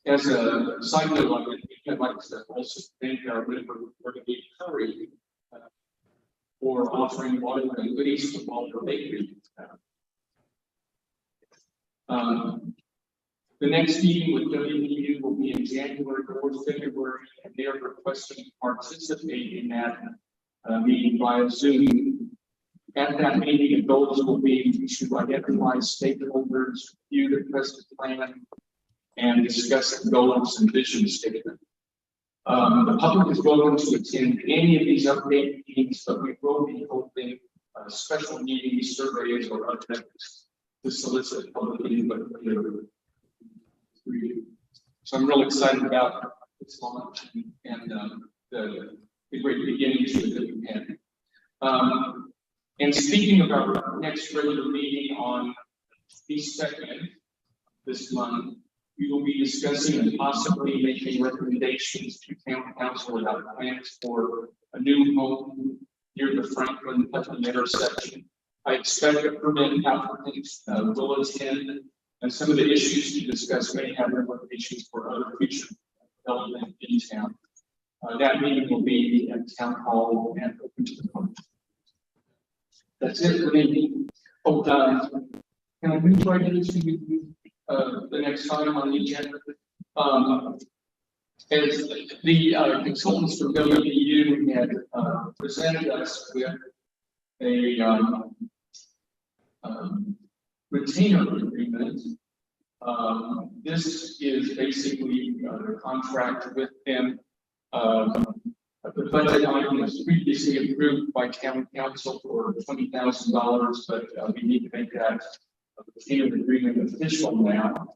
D: as a side note, I'd like to also thank our member, Brigadier Curry, for offering water and goodies to Walter Bakery. The next meeting with WVU will be in January or February, and they are requesting to participate in that meeting via Zoom. At that meeting, the goals will be to identify stakeholders, review the present plan, and discuss the goals and vision statement. The public is welcome to attend any of these update meetings, but we will be holding special meetings, surveys, or other methods to solicit public input. So I'm really excited about this launch and the great beginnings that we had. And speaking of our next regular meeting on the 2nd this month, we will be discussing and possibly making recommendations to town council about plans for a new home near the Franklin Putnam intersection. I expect a permit applicant will attend, and some of the issues to discuss may have implications for other future development in town. That meeting will be at Town Hall and open to the public. That's it for me. Oh, can I move right into the next item on the agenda? As the consultants from WVU had presented us with a retainer agreement. This is basically a contract with them, a The budget item was previously approved by county council for $20,000, but we need to make that payment agreement official now.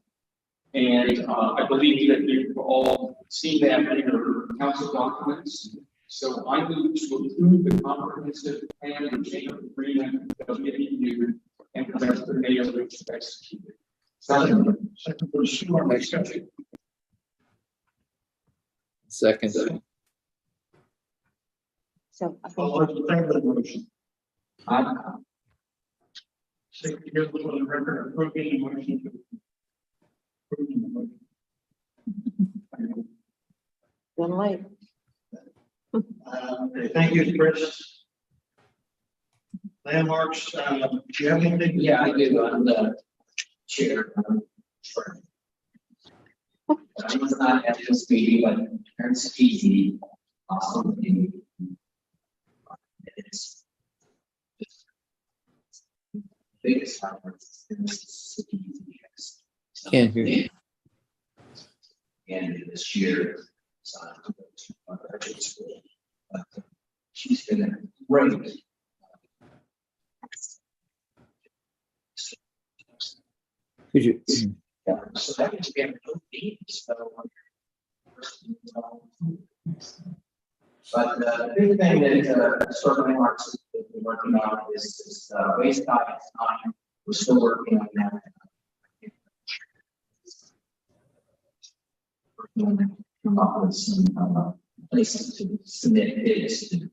D: And I believe that you've all seen that in your council documents. So I move to approve the comprehensive plan and payment agreement that we you and direct the mayor to execute it.
B: Second for sure, discussion.
C: Second.
H: So.
B: All those in favor of the motion?
E: I,
B: Say, here's for the record, approving the motion. Approving the motion.
H: Been late.
B: Okay, thank you, Chris. Landmarks, do you have anything?
E: yeah, I do, I'm the chair. Sure. I was not at this meeting, but it's easy. Awesome. It's biggest conference in the city.
C: Can't hear you.
E: And this year, she's been great.
C: Could you?
E: Yeah, so that means we have no meetings, so. But the big thing that Historic Landmarks has been working on is waste guide time. We're still working on that. Come up with some places to submit bids to.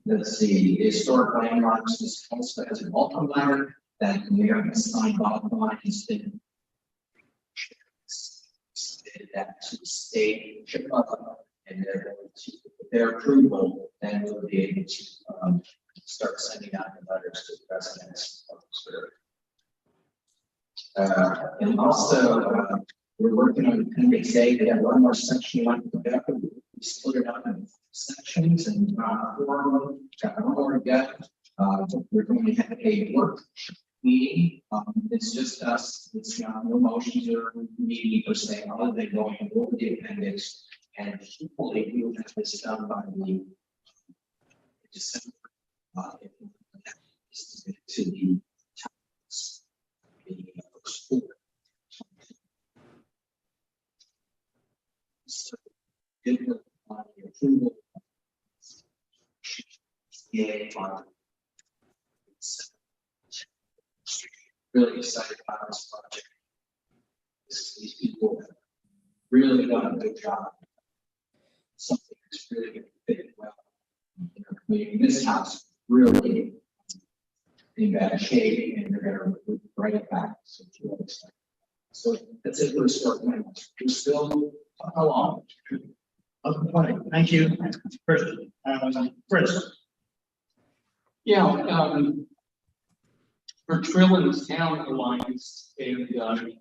E: Let's see, the Historic Landmarks is also has an ultimate letter that we are assigned off on instead. That to the state, and their approval, then we'll be able to start sending out the letters to the residents of the state. And also, we're working on Appendix A. We have one more section left to go. We split it up in sections and got one more to get. We're going to have a work meeting. It's just us. It's not no motions or meeting per se, other than going over the appendix. And hopefully we will have this done by the December. To the school. So, give the approval. Yeah, really excited about this project. These people have really done a good job. Something that's really going to fit well. In our community. This house really in bad shape, and they're going to bring it back. So that's it for the start. We're still along.
B: Okay, thank you, Chris. Chris.
D: Yeah, for Trillins Town Alliance and the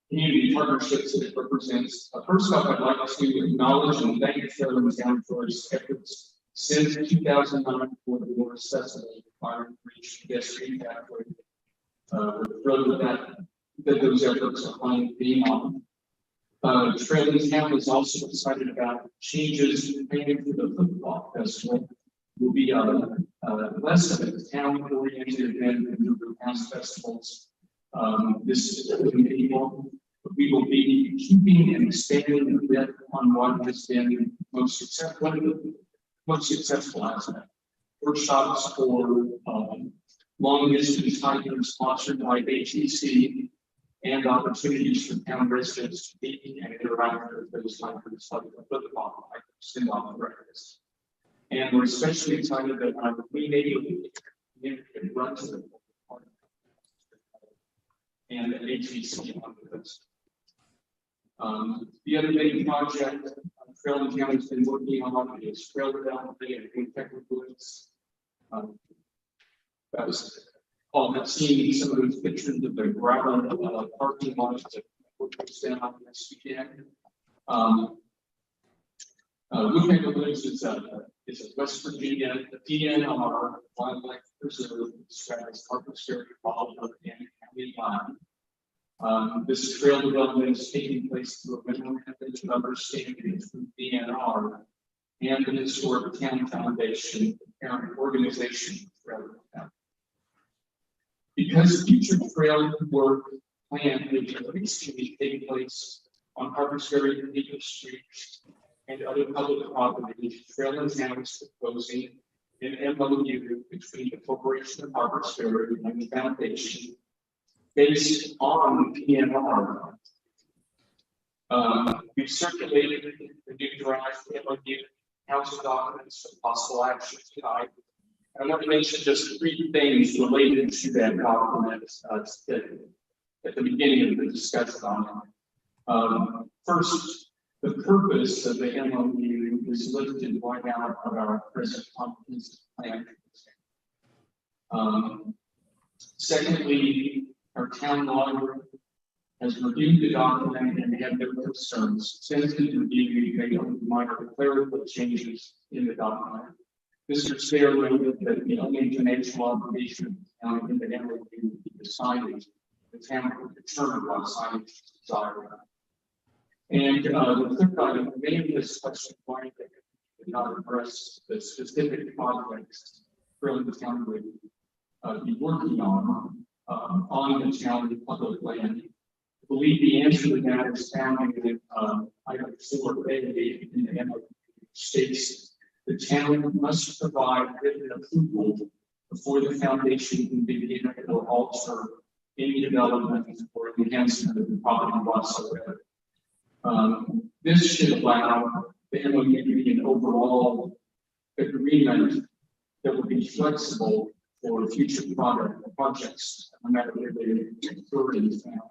D: community partnerships that it represents. First off, I'd like to acknowledge and thank Trillins Town for its efforts since 2009 for the more accessible requirement to reach pedestrian pathway. We're thrilled with that those efforts are finally being on. Trillins Town is also excited about changes made to the football festival. Will be less of a town-oriented event than the past festivals. This is people. We will be keeping and expanding a bit on what has been most successful. One of the most successful aspects. Workshops for long distance hikers sponsored by HEC and opportunities for town residents to meet and interact with those hikers like the football hikers and on the breakfast. And we're especially excited that we may be able to run to the park and the HEC on this. The other big project Trillins County has been working on is trail development and technical. That was I've seen some of those pictures of the gravel parking lots that were down on this weekend. Woodpecker Woods is a West Virginia DNR wildlife preserve, Stratus Harpers Ferry, Baldwin, and County line. This trail development is taking place through a memorandum of understanding between DNR and the Historic Town Foundation, the parent organization. Because future trail work plan will increasingly take place on Harper's Ferry, Beacon Street, and other public properties, Trail and Town is proposing an MOU between the Corporation of Harper's Ferry and the Foundation based on PNR. We've circulated the new draft MOU council documents for possible action tonight. I want to mention just 3 things related to that document at the beginning of the discussion on it. First, the purpose of the MOU is listed right out of our present comprehensive plan. Secondly, our town lawyer has reviewed the document and had no concerns. Since the review, we made only minor clerical changes in the document. Mr. Stair noted that the only financial obligation in the MOU would be the signage. The town would determine what signage is desired. And the third item, many of this question point that did not address the specific projects really the town would be working on the town public land. I believe the answer to that is found in item 4A in the MOU states the town must provide written approval before the foundation can begin or alter any development or enhancement of the property whatsoever. This should allow the MOU to be an overall agreement that will be flexible for future projects, no matter where they occur in the town.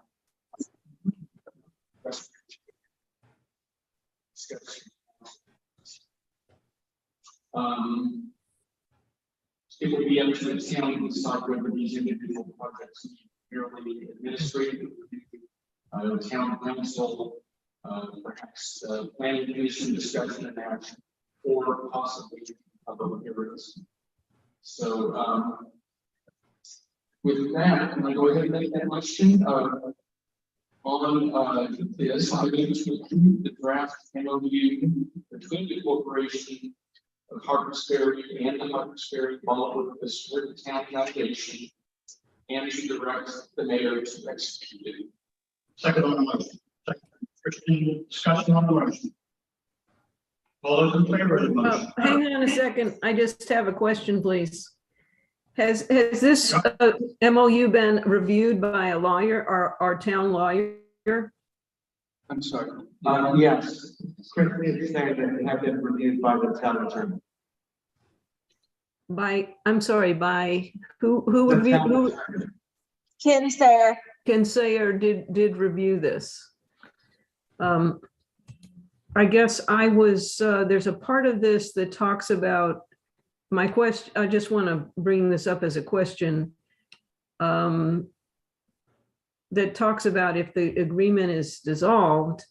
D: It will be up to the town to decide whether these individual projects need merely administrative review, town council, perhaps planning commission discussion and action, or possibly public hearings. So with that, can I go ahead and make that motion? On this, I need to approve the draft MOU between the corporation of Harper's Ferry and the Harper's Ferry Boulevard Historic Town Foundation, and to direct the mayor to execute it.
B: Second on the motion. Christian, discussion on the motion. All those in favor of the motion?
F: Hang on a second. I just have a question, please. Has this MOU been reviewed by a lawyer or our town lawyer?
D: I'm sorry.
G: Yes, Christian said that it had been reviewed by the town attorney.
F: I'm sorry, by who
G: The
F: reviewed,
G: town
F: who
G: attorney.
J: Ken Sayer.
F: can say or did review this? I guess there's a part of this that talks about my question. I just want to bring this up as a question. That talks about if the agreement is dissolved,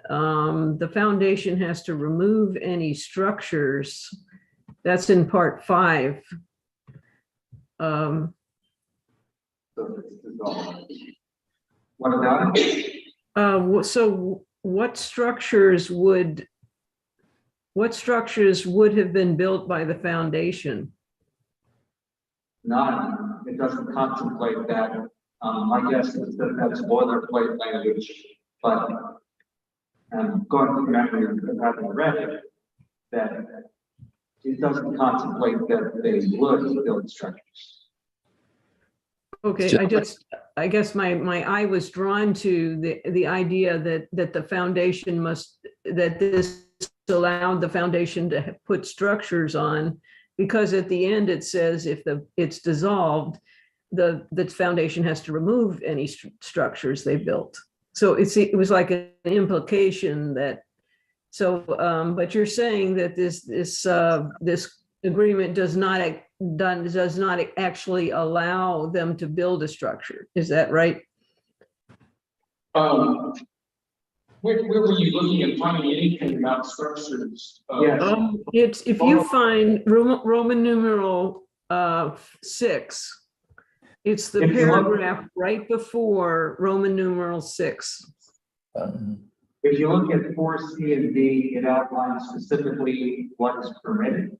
F: the foundation has to remove any structures. That's in part 5.
G: What about it?
F: So what structures would have been built by the foundation?
G: None. It doesn't contemplate that. My guess is that that's boilerplate language, but going from memory of having read it, that it doesn't contemplate that they would build structures.
F: Okay, I guess my eye was drawn to the idea that the foundation that this allowed the foundation to put structures on, because at the end it says if it's dissolved, the foundation has to remove any structures they built. So it was like an implication that, but you're saying that this agreement does not actually allow them to build a structure. Is that right?
D: Where were you looking and finding anything about structures?
G: Yes.
F: It's if you find Roman numeral 6, It's the
G: If you look-
F: paragraph right before Roman numeral 6.
G: If you look at four C and D, it outlines specifically what is permitted.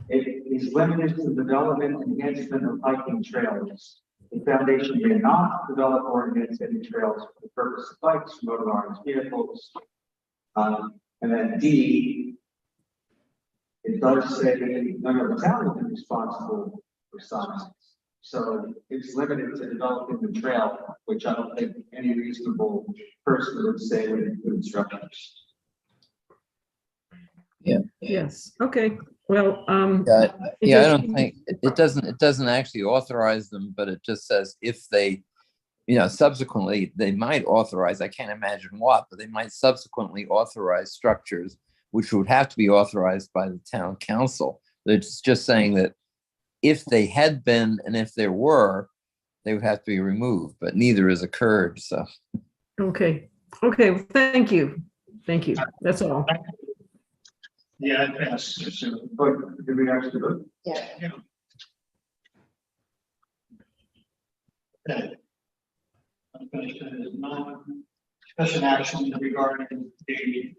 G: It is limited to development and enhancement of hiking trails. The foundation may not develop or enhance any trails for the purpose of bikes, motorized vehicles. And then D, it does say none of the town will be responsible for signs. So it's limited to developing the trail, which I don't think any reasonable person would say would include structures.
F: Yes, okay, well,
C: Yeah,
F: it
C: yeah, I
F: just-
C: don't think, it doesn't actually authorize them, but it just says if they, subsequently, they might authorize, I can't imagine what, but they might subsequently authorize structures which would have to be authorized by the town council. It's just saying that if they had been and if there were, they would have to be removed, but neither has occurred, so.
F: okay, thank you. That's all.
B: Yeah, it passed.
G: But did we actually vote?
B: Okay. Discussion action regarding the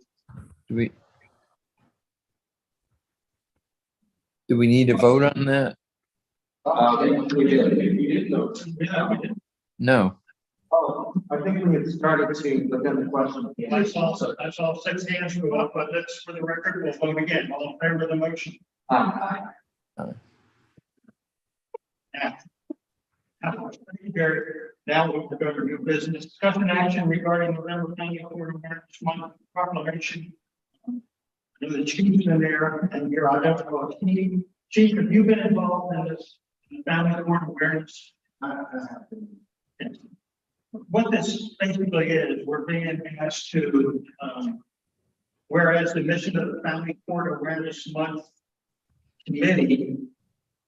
C: Do we need to vote on that?
G: We did vote.
C: No.
G: Oh, I think we had started to, but then the question.
B: I saw 6 hands go up, but let's, for the record, we'll vote again. All in favor of the motion?
G: Aye.
B: Now we'll go to new business. Discussion action regarding the November County Board of Mayor's Month proclamation. The chief's in there, and you're identified. Chief, have you been involved in this family court awareness? What this basically is, we're being asked to, whereas the mission of the Family Court Awareness Month Committee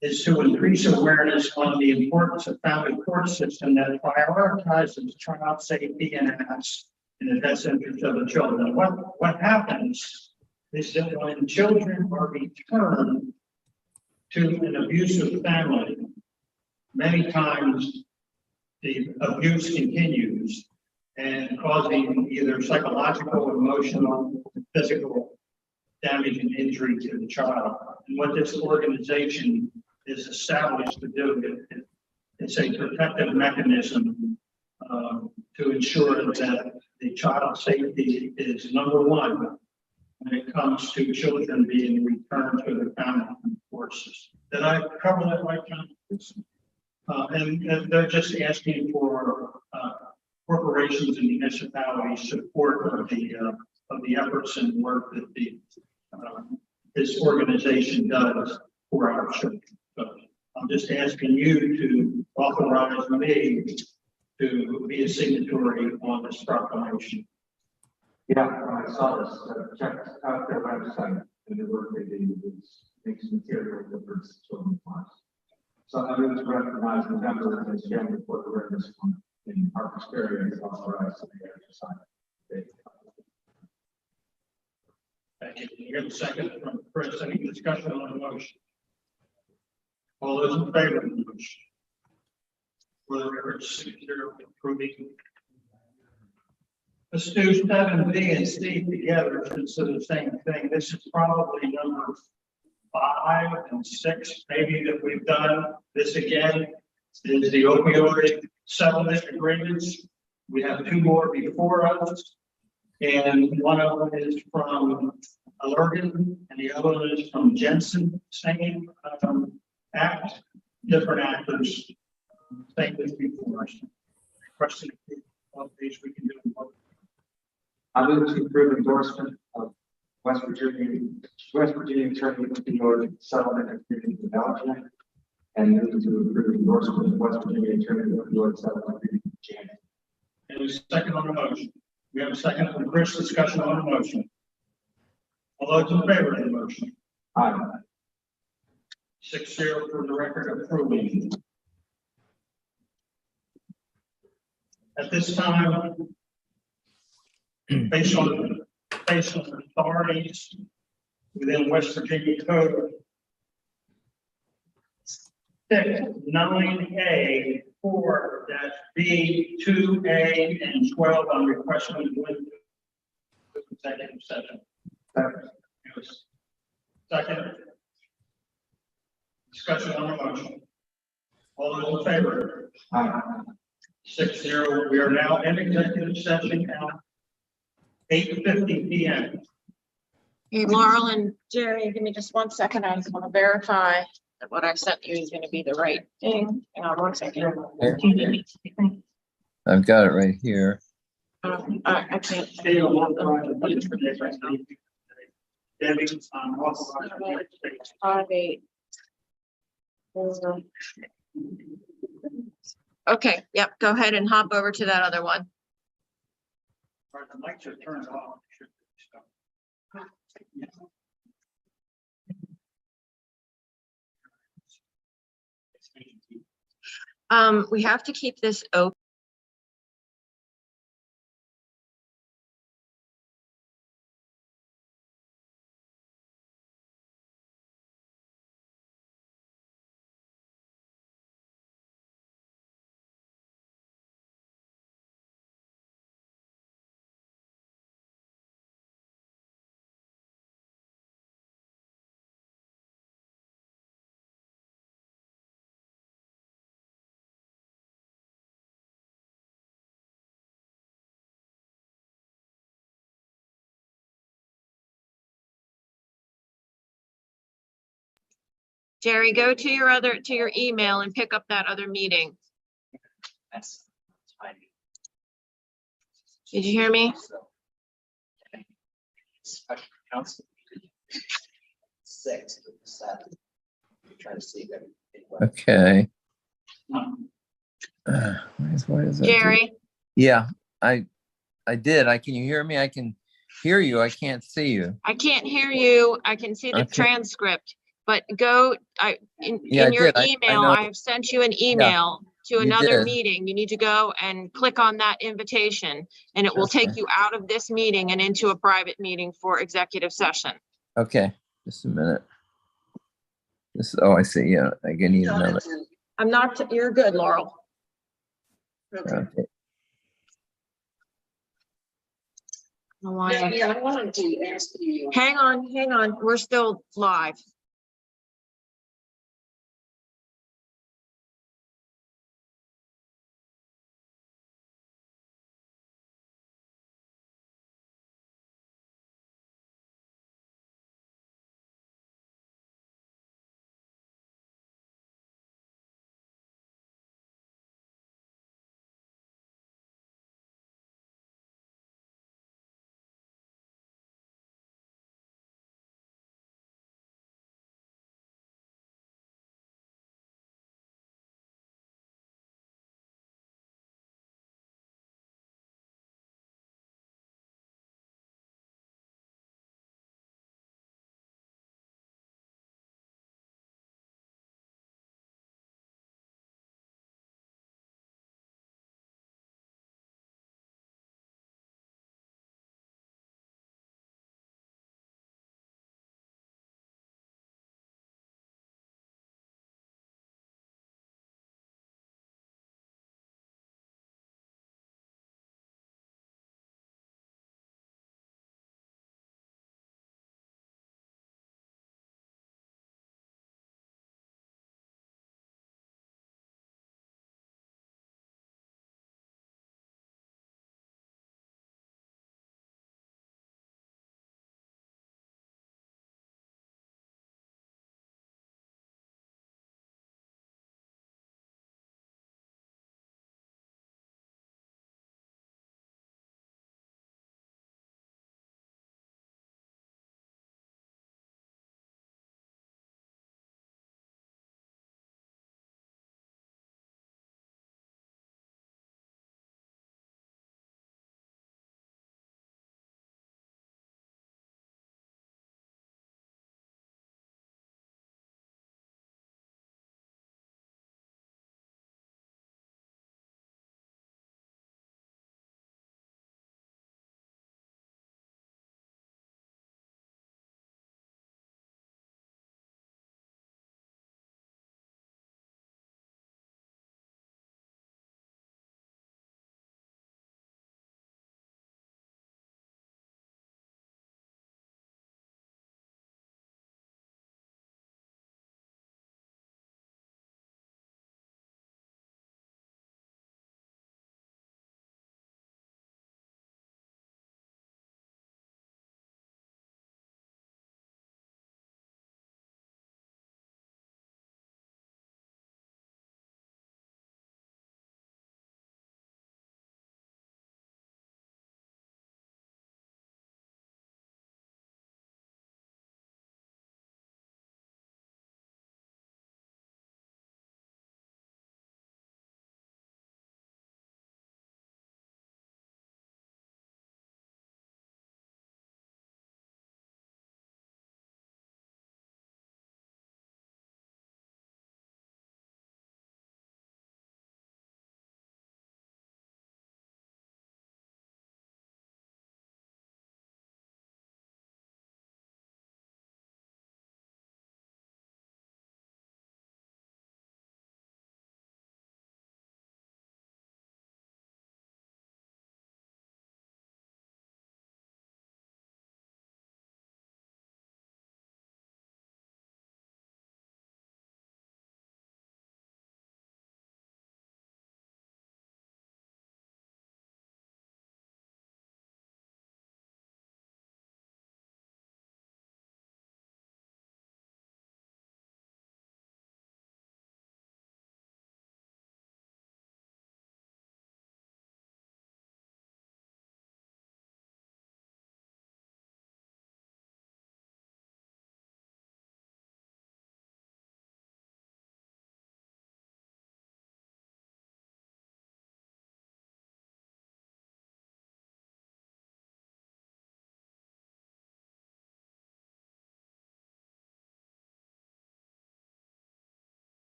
B: is to increase awareness on the importance of family court system that prioritizes child safety and acts in the best interest of the children. What happens is that when children are returned to an abusive family, many times the abuse continues and causing either psychological, emotional, physical damage and injury to the child. And what this organization is established to do, it's a protective mechanism to ensure that the child safety is number one when it comes to children being returned to their family court system. Did I cover that right, John? And they're just asking for corporations and municipalities support of the efforts and work that this organization does for our children. So I'm just asking you to authorize me to be a signatory on this proclamation.
G: Yeah, when I saw this, checked out their website and the work they do makes material difference to children's lives. So I would recognize the members of this family court awareness in Harper's Ferry and authorized to the exercise.
B: Thank you. You have a second from Chris. Any discussion on the motion? All those in favor of the motion? For the record, 6-0 approving. Let's do 7, B, and C together since they're the same thing. This is probably number 5 and 6, maybe, that we've done. This again is the opioid settlement agreements. We have 2 more before us, and one of them is from Allergan, and the other one is from Jensen. Same act, different actors. Same as before us. Question of these we can do in both.
G: I move to approve endorsement of West Virginia Attorney opioid settlement agreement development, and move to approve endorsement of West Virginia Attorney opioid settlement agreement.
B: And a second on the motion. We have a second from Chris. Discussion on the motion. All those in favor of the motion?
G: Aye.
B: 6-0 for the record approving. At this time, based on authorities within West Virginia code, 9A, 4-B, 2A, and 12 on request to go into executive session. Second. Discussion on the motion. All those in favor? 6-0. We are now in executive session at 8:50 PM.
A: Hey, Laurel and Jerry, give me just 1 second. I just want to verify that what I sent you is going to be the right thing. Hang on 1 second.
C: I've got it right here.
A: I can't.
B: Debbie, authorized.
A: 5-8. Okay, yep, go ahead and hop over to that other one.
B: All right, the mics are turned off.
A: We have to keep this open. Jerry, go to your email and pick up that other meeting.
E: That's tiny.
A: Did you hear me?
E: Special council. 6 to 7. Trying to see that.
C: Okay. Why is that?
A: Jerry,
C: Yeah, I did. Can you hear me? I can hear you. I can't see you.
A: I can't hear you. I can see the
C: Okay.
A: transcript, but go, in
C: Yeah, I
A: your
C: did. I
A: email,
C: know.
A: I have sent you an email to
C: you
A: another
C: did.
A: meeting. You need to go and click on that invitation and it will
C: Okay.
A: take you out of this meeting and into a private meeting for executive session.
C: Okay, just a minute. I see. Yeah, I need another.
A: I'm not, you're good, Laurel.
C: Okay.
A: I wanted to ask you. Hang on. We're still live.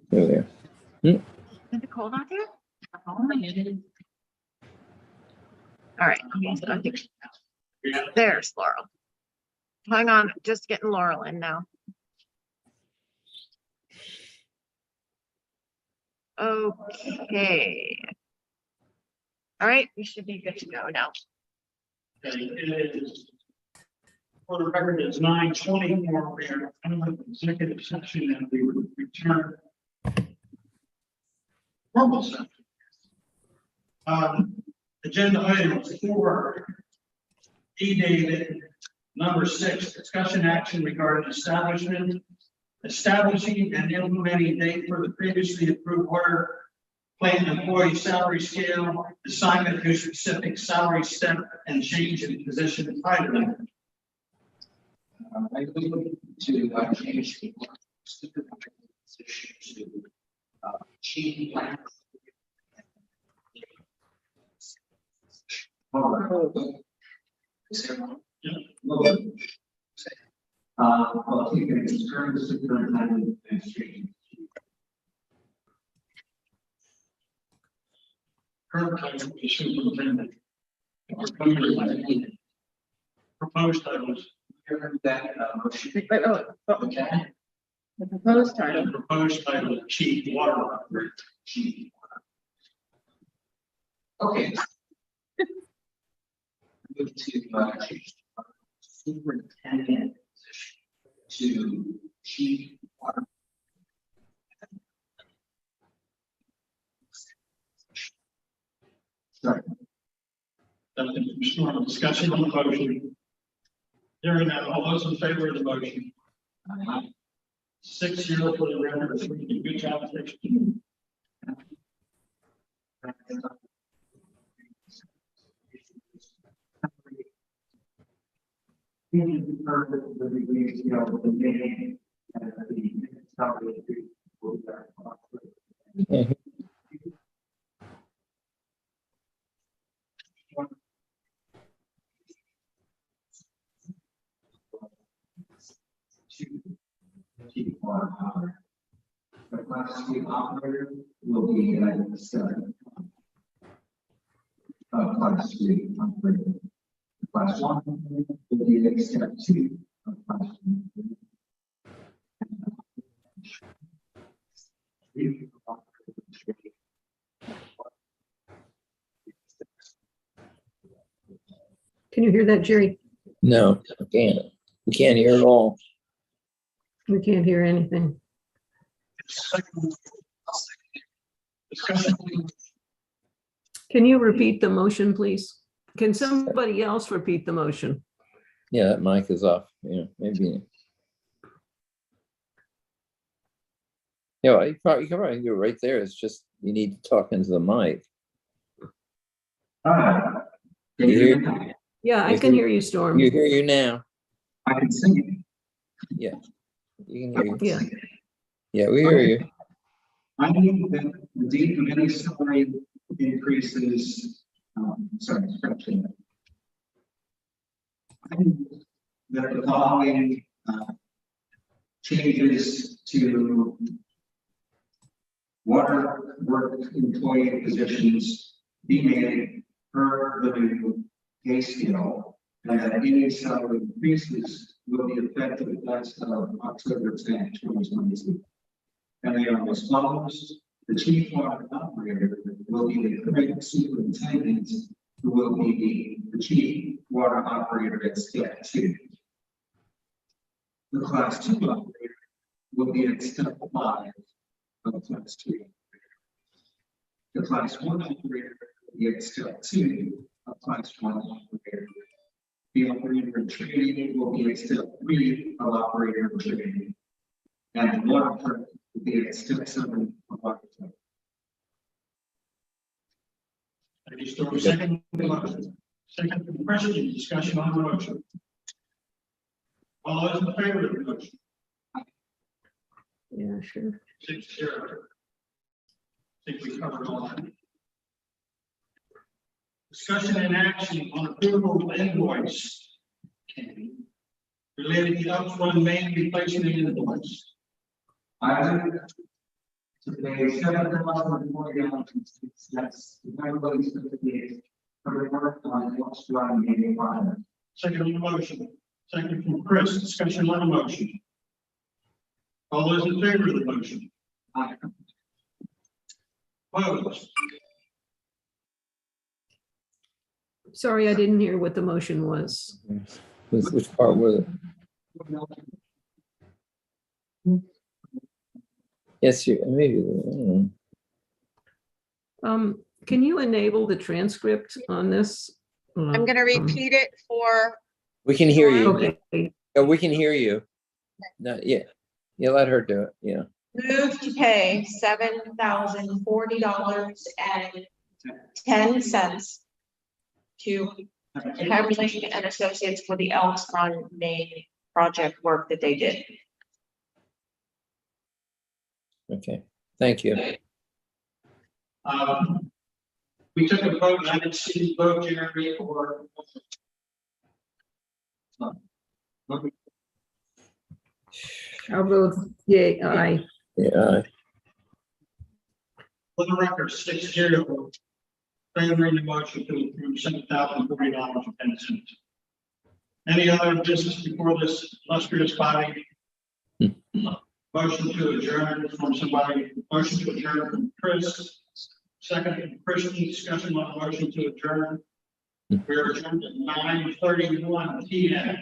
C: There.
J: Is it cold out there? Oh, my goodness. All right, I think there's Laurel. Hang on, just getting Laurel in now. Okay. All right, we should be good to go now.
B: Okay, it is, for the record, it's 9:24. We are in the executive session and we will return. Formal session. Agenda item 4, E dated number 6, discussion action regarding establishing and implementing date for the previously approved water plant employee salary scale, assignment to specific salary step, and change in position title.
E: I believe to change the supervisor position to chief planner. I'll take it as current superintendent administration.
B: Current title is superintendent. Proposed titles.
E: Heard that motion.
J: Okay. The proposed title.
B: And proposed title, chief water operator.
E: Chief. Okay. Move to change superintendent position to chief water. Sorry.
B: Discussion on the motion. Hearing none, all those in favor of the motion? 6-0 for the record. Good job.
E: Chief water operator. The class 2 operator will be at 7. Class 3 operator. Class 1 will be at step 2 of class 1.
F: Can you hear that, Jerry?
C: No, I can't. We can't hear it all.
F: We can't hear anything.
B: Discussion.
F: Can you repeat the motion, please? Can somebody else repeat the motion?
C: Yeah, that mic is off. Yeah, maybe. Yeah, well, you can probably do it right there. It's just you need to talk into the mic.
E: Can
C: You
E: you hear
C: hear-
E: me?
F: Yeah, I can hear you, Storm.
C: You hear you now.
E: I can see.
C: You can hear you.
F: Yeah.
C: Yeah, we hear you.
E: I need that the deed of any salary increases, correction. I need that the following changes to water work employee positions be made per the new pay scale, and that any salary increases will be effective as of October 10, 2022. And they are as follows: the chief water operator will be the current superintendent, who will be the chief water operator at step 2. The class 2 operator will be at step 5 of class 3. The class 1 operator will be at step 2
G: a class one operator. The operator in training will be a step 3 of operator in training. And the monitor will be a step 7 of operator.
B: Thank you, Storm. Second, second question, discussion on the motion. All those in favor of the motion?
F: Yeah, sure.
B: 6-0. I think we covered all that. Discussion and action on approval of invoice. Related to upfront main replacement invoice.
G: I today, 7,040 that's everybody's going to be for the work on what's running the environment.
B: Second on the motion. Second from Chris. Discussion on the motion. All those in favor of the motion?
G: Aye.
B: Opposed?
F: Sorry, I didn't hear what the motion was.
C: Which part was it? Yes, you, maybe. I don't know.
F: Can you enable the transcript on this?
J: I'm gonna repeat it for,
C: We can hear you.
F: Okay,
C: Oh, we can hear you. No, yeah. You let her do it. Yeah.
H: Move to pay $7,040.10 to Heberling and Associates for the Elks Run main project work that they did.
C: Okay. Thank you.
B: We took a vote, and I didn't see the vote, Jeremy, or.
F: I'll vote yay, aye.
C: Yeah.
B: For the record, 6-0. Favoring the motion to approve $7,040.10. Any other business before this illustrious body? Motion to adjourn from somebody, motion to adjourn from Chris. Second from Christian, discussion on the motion to adjourn. We are adjourned at 9:31 PM.